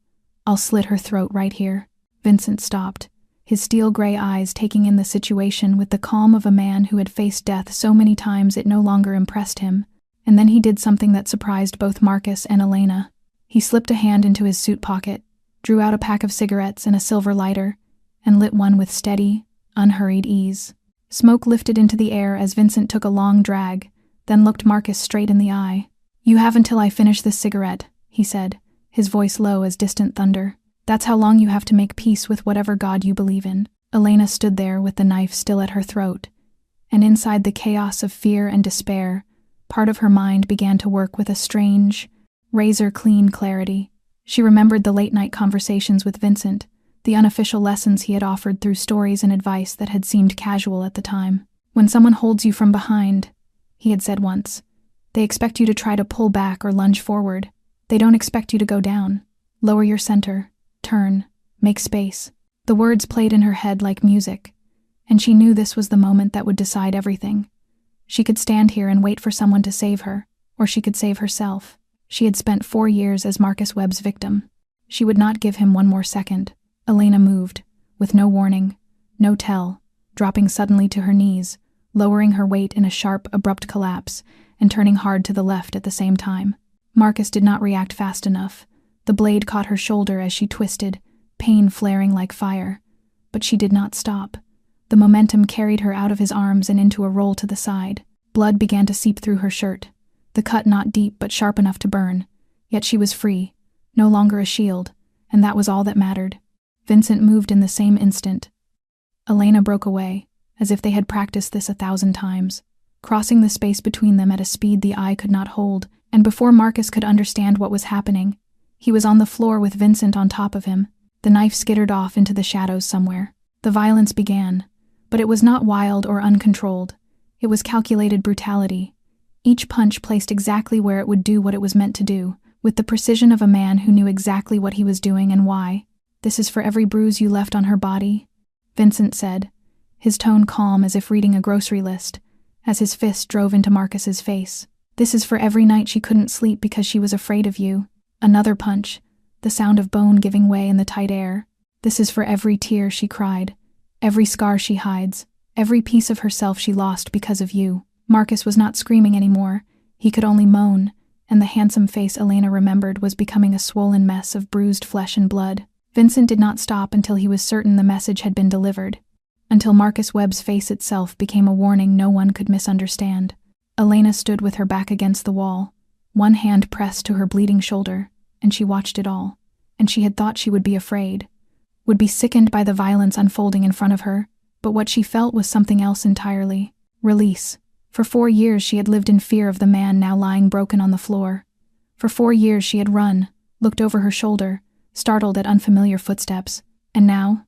I'll slit her throat right here." Vincent stopped, his steel-gray eyes taking in the situation with the calm of a man who had faced death so many times it no longer impressed him, and then he did something that surprised both Marcus and Elena. He slipped a hand into his suit pocket, drew out a pack of cigarettes and a silver lighter, and lit one with steady, unhurried ease. Smoke lifted into the air as Vincent took a long drag, then looked Marcus straight in the eye. "You have until I finish this cigarette," he said, his voice low as distant thunder. "That's how long you have to make peace with whatever God you believe in." Elena stood there with the knife still at her throat, and inside the chaos of fear and despair, part of her mind began to work with a strange, razor-clean clarity. She remembered the late-night conversations with Vincent, the unofficial lessons he had offered through stories and advice that had seemed casual at the time. "When someone holds you from behind," he had said once, "they expect you to try to pull back or lunge forward. They don't expect you to go down. Lower your center, turn, make space." The words played in her head like music, and she knew this was the moment that would decide everything. She could stand here and wait for someone to save her, or she could save herself. She had spent 4 years as Marcus Webb's victim. She would not give him one more second. Elena moved, with no warning, no tell, dropping suddenly to her knees, lowering her weight in a sharp, abrupt collapse, and turning hard to the left at the same time. Marcus did not react fast enough. The blade caught her shoulder as she twisted, pain flaring like fire. But she did not stop. The momentum carried her out of his arms and into a roll to the side. Blood began to seep through her shirt, the cut not deep but sharp enough to burn. Yet she was free, no longer a shield, and that was all that mattered. Vincent moved in the same instant. Elena broke away, as if they had practiced this 1,000 times, crossing the space between them at a speed the eye could not hold, and before Marcus could understand what was happening, he was on the floor with Vincent on top of him. The knife skittered off into the shadows somewhere. The violence began, but it was not wild or uncontrolled. It was calculated brutality. Each punch placed exactly where it would do what it was meant to do, with the precision of a man who knew exactly what he was doing and why. "This is for every bruise you left on her body," Vincent said, his tone calm as if reading a grocery list, as his fist drove into Marcus's face. "This is for every night she couldn't sleep because she was afraid of you." Another punch, the sound of bone giving way in the tight air. "This is for every tear she cried, every scar she hides, every piece of herself she lost because of you." Marcus was not screaming anymore. He could only moan, and the handsome face Elena remembered was becoming a swollen mess of bruised flesh and blood. Vincent did not stop until he was certain the message had been delivered, until Marcus Webb's face itself became a warning no one could misunderstand. Elena stood with her back against the wall, one hand pressed to her bleeding shoulder, and she watched it all. And she had thought she would be afraid, would be sickened by the violence unfolding in front of her, but what she felt was something else entirely. Release. For 4 years she had lived in fear of the man now lying broken on the floor. For 4 years she had run, looked over her shoulder, startled at unfamiliar footsteps, and now,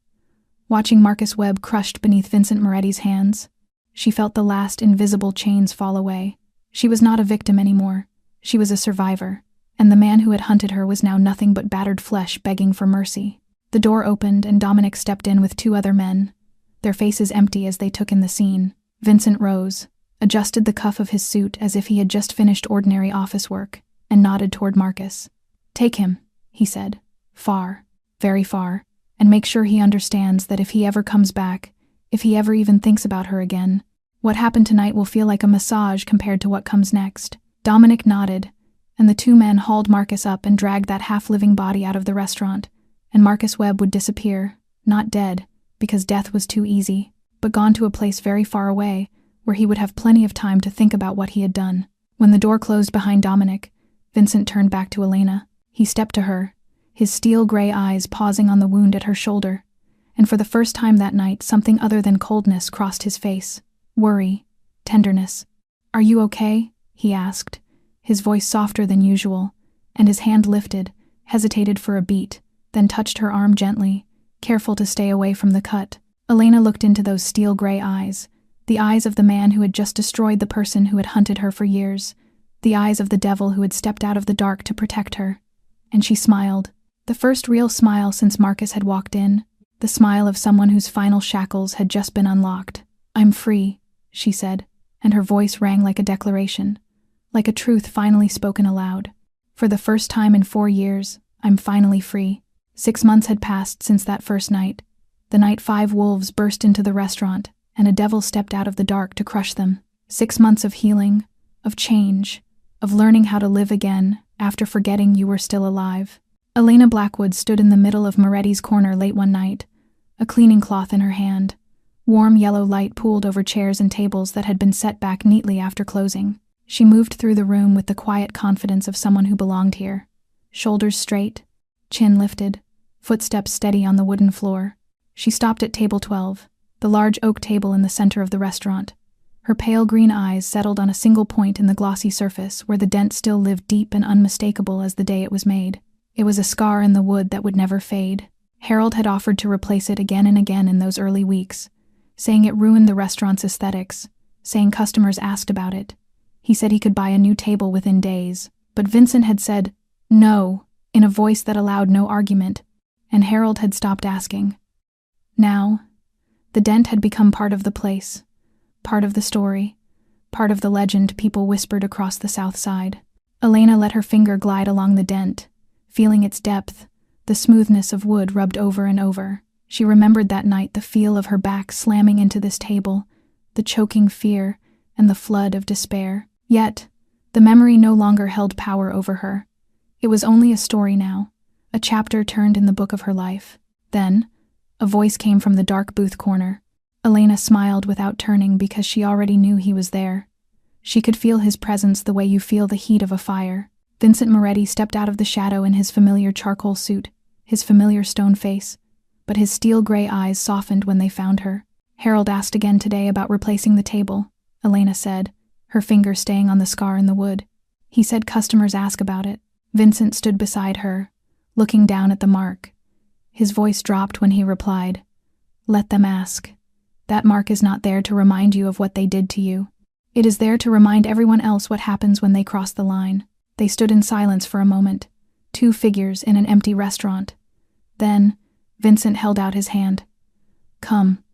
watching Marcus Webb crushed beneath Vincent Moretti's hands, she felt the last invisible chains fall away. She was not a victim anymore. She was a survivor, and the man who had hunted her was now nothing but battered flesh begging for mercy. The door opened and Dominic stepped in with 2 other men, their faces empty as they took in the scene. Vincent rose, adjusted the cuff of his suit as if he had just finished ordinary office work, and nodded toward Marcus. "Take him," he said. "Far, very far, and make sure he understands that if he ever comes back, if he ever even thinks about her again, what happened tonight will feel like a massage compared to what comes next." Dominic nodded, and the 2 men hauled Marcus up and dragged that half-living body out of the restaurant, and Marcus Webb would disappear, not dead, because death was too easy, but gone to a place very far away, where he would have plenty of time to think about what he had done. When the door closed behind Dominic, Vincent turned back to Elena. He stepped to her, his steel-gray eyes pausing on the wound at her shoulder, and for the first time that night something other than coldness crossed his face. Worry, tenderness. "Are you okay?" he asked, his voice softer than usual, and his hand lifted, hesitated for a beat, then touched her arm gently, careful to stay away from the cut. Elena looked into those steel-gray eyes, the eyes of the man who had just destroyed the person who had hunted her for years, the eyes of the devil who had stepped out of the dark to protect her, and she smiled. The first real smile since Marcus had walked in, the smile of someone whose final shackles had just been unlocked. "I'm free," she said, and her voice rang like a declaration, like a truth finally spoken aloud. "For the first time in 4 years, I'm finally free." 6 months had passed since that first night, the night 5 wolves burst into the restaurant, and a devil stepped out of the dark to crush them. 6 months of healing, of change, of learning how to live again after forgetting you were still alive. Elena Blackwood stood in the middle of Moretti's corner late one night, a cleaning cloth in her hand, Warm yellow light pooled over chairs and tables that had been set back neatly after closing. She moved through the room with the quiet confidence of someone who belonged here. Shoulders straight, chin lifted, footsteps steady on the wooden floor. She stopped at table 12, the large oak table in the center of the restaurant. Her pale green eyes settled on a single point in the glossy surface where the dent still lived deep and unmistakable as the day it was made. It was a scar in the wood that would never fade. Harold had offered to replace it again and again in those early weeks, saying it ruined the restaurant's aesthetics, saying customers asked about it. He said he could buy a new table within days, but Vincent had said no in a voice that allowed no argument, and Harold had stopped asking. Now, the dent had become part of the place, part of the story, part of the legend people whispered across the south side. Elena let her finger glide along the dent, feeling its depth, the smoothness of wood rubbed over and over. She remembered that night the feel of her back slamming into this table, the choking fear, and the flood of despair. Yet, the memory no longer held power over her. It was only a story now, a chapter turned in the book of her life. Then, a voice came from the dark booth corner. Elena smiled without turning because she already knew he was there. She could feel his presence the way you feel the heat of a fire. Vincent Moretti stepped out of the shadow in his familiar charcoal suit, his familiar stone face, but his steel-gray eyes softened when they found her. Harold asked again today about replacing the table, Elena said, her finger staying on the scar in the wood. He said customers ask about it. Vincent stood beside her, looking down at the mark. His voice dropped when he replied, "Let them ask. That mark is not there to remind you of what they did to you. It is there to remind everyone else what happens when they cross the line." They stood in silence for a moment, two figures in an empty restaurant. Then, Vincent held out his hand. "Come,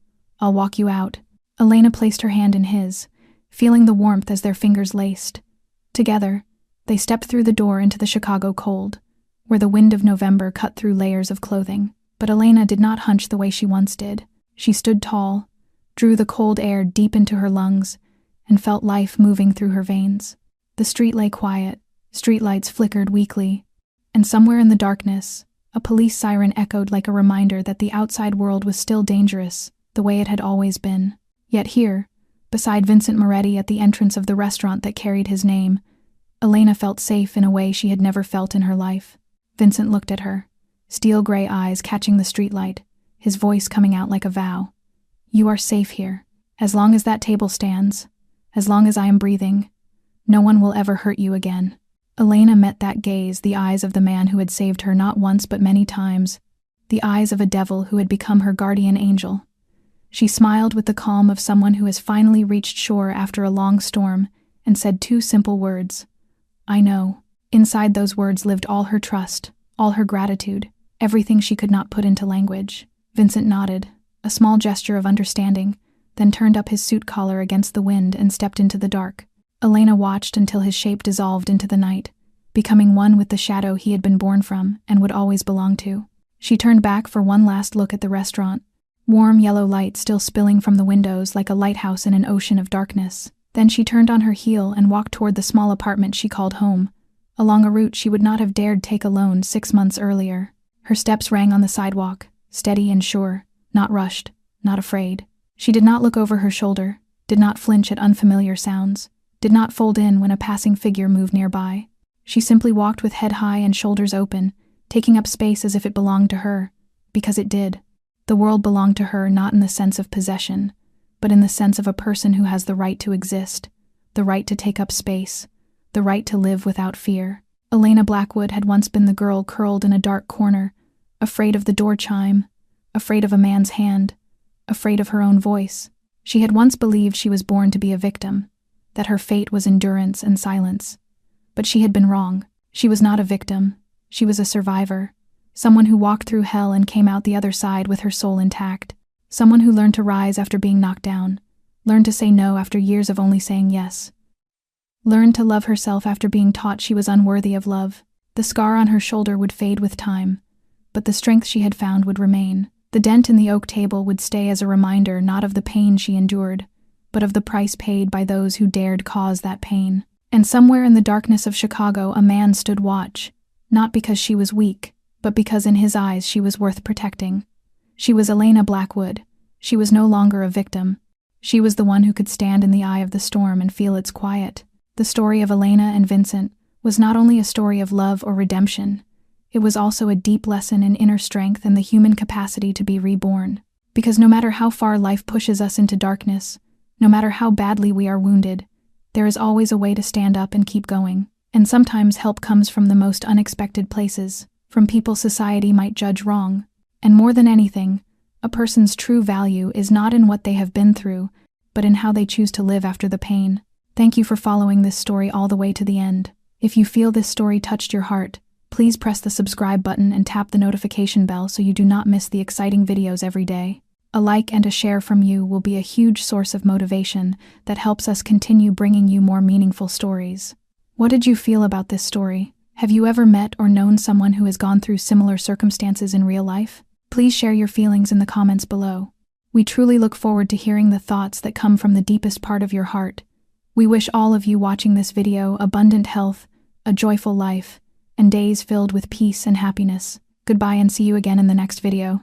I'll walk you out." Elena placed her hand in his, feeling the warmth as their fingers laced. Together, they stepped through the door into the Chicago cold, where the wind of November cut through layers of clothing. But Elena did not hunch the way she once did. She stood tall, drew the cold air deep into her lungs, and felt life moving through her veins. The street lay quiet, streetlights flickered weakly, and somewhere in the darkness, a police siren echoed like a reminder that the outside world was still dangerous, the way it had always been. Yet here, beside Vincent Moretti at the entrance of the restaurant that carried his name, Elena felt safe in a way she had never felt in her life. Vincent looked at her, steel-gray eyes catching the streetlight, his voice coming out like a vow. "You are safe here. As long as that table stands, as long as I am breathing, no one will ever hurt you again." Elena met that gaze, the eyes of the man who had saved her not once but many times, the eyes of a devil who had become her guardian angel. She smiled with the calm of someone who has finally reached shore after a long storm and said two simple words, "I know." Inside those words lived all her trust, all her gratitude, everything she could not put into language. Vincent nodded, a small gesture of understanding, then turned up his suit collar against the wind and stepped into the dark. Elena watched until his shape dissolved into the night, becoming one with the shadow he had been born from and would always belong to. She turned back for one last look at the restaurant, warm yellow light still spilling from the windows like a lighthouse in an ocean of darkness. Then she turned on her heel and walked toward the small apartment she called home, along a route she would not have dared take alone 6 months earlier. Her steps rang on the sidewalk, steady and sure, not rushed, not afraid. She did not look over her shoulder, did not flinch at unfamiliar sounds, did not fold in when a passing figure moved nearby. She simply walked with head high and shoulders open, taking up space as if it belonged to her, because it did. The world belonged to her not in the sense of possession, but in the sense of a person who has the right to exist, the right to take up space, the right to live without fear. Elena Blackwood had once been the girl curled in a dark corner, afraid of the door chime, afraid of a man's hand, afraid of her own voice. She had once believed she was born to be a victim, that her fate was endurance and silence. But she had been wrong. She was not a victim. She was a survivor, someone who walked through hell and came out the other side with her soul intact, someone who learned to rise after being knocked down, learned to say no after years of only saying yes, learned to love herself after being taught she was unworthy of love. The scar on her shoulder would fade with time, but the strength she had found would remain. The dent in the oak table would stay as a reminder not of the pain she endured, but of the price paid by those who dared cause that pain. And somewhere in the darkness of Chicago a man stood watch, not because she was weak, but because in his eyes she was worth protecting. She was Elena Blackwood. She was no longer a victim. She was the one who could stand in the eye of the storm and feel its quiet. The story of Elena and Vincent was not only a story of love or redemption, it was also a deep lesson in inner strength and the human capacity to be reborn. Because no matter how far life pushes us into darkness, no matter how badly we are wounded, there is always a way to stand up and keep going. And sometimes help comes from the most unexpected places, from people society might judge wrong. And more than anything, a person's true value is not in what they have been through, but in how they choose to live after the pain. Thank you for following this story all the way to the end. If you feel this story touched your heart, please press the subscribe button and tap the notification bell so you do not miss the exciting videos every day. A like and a share from you will be a huge source of motivation that helps us continue bringing you more meaningful stories. What did you feel about this story? Have you ever met or known someone who has gone through similar circumstances in real life? Please share your feelings in the comments below. We truly look forward to hearing the thoughts that come from the deepest part of your heart. We wish all of you watching this video abundant health, a joyful life, and days filled with peace and happiness. Goodbye and see you again in the next video.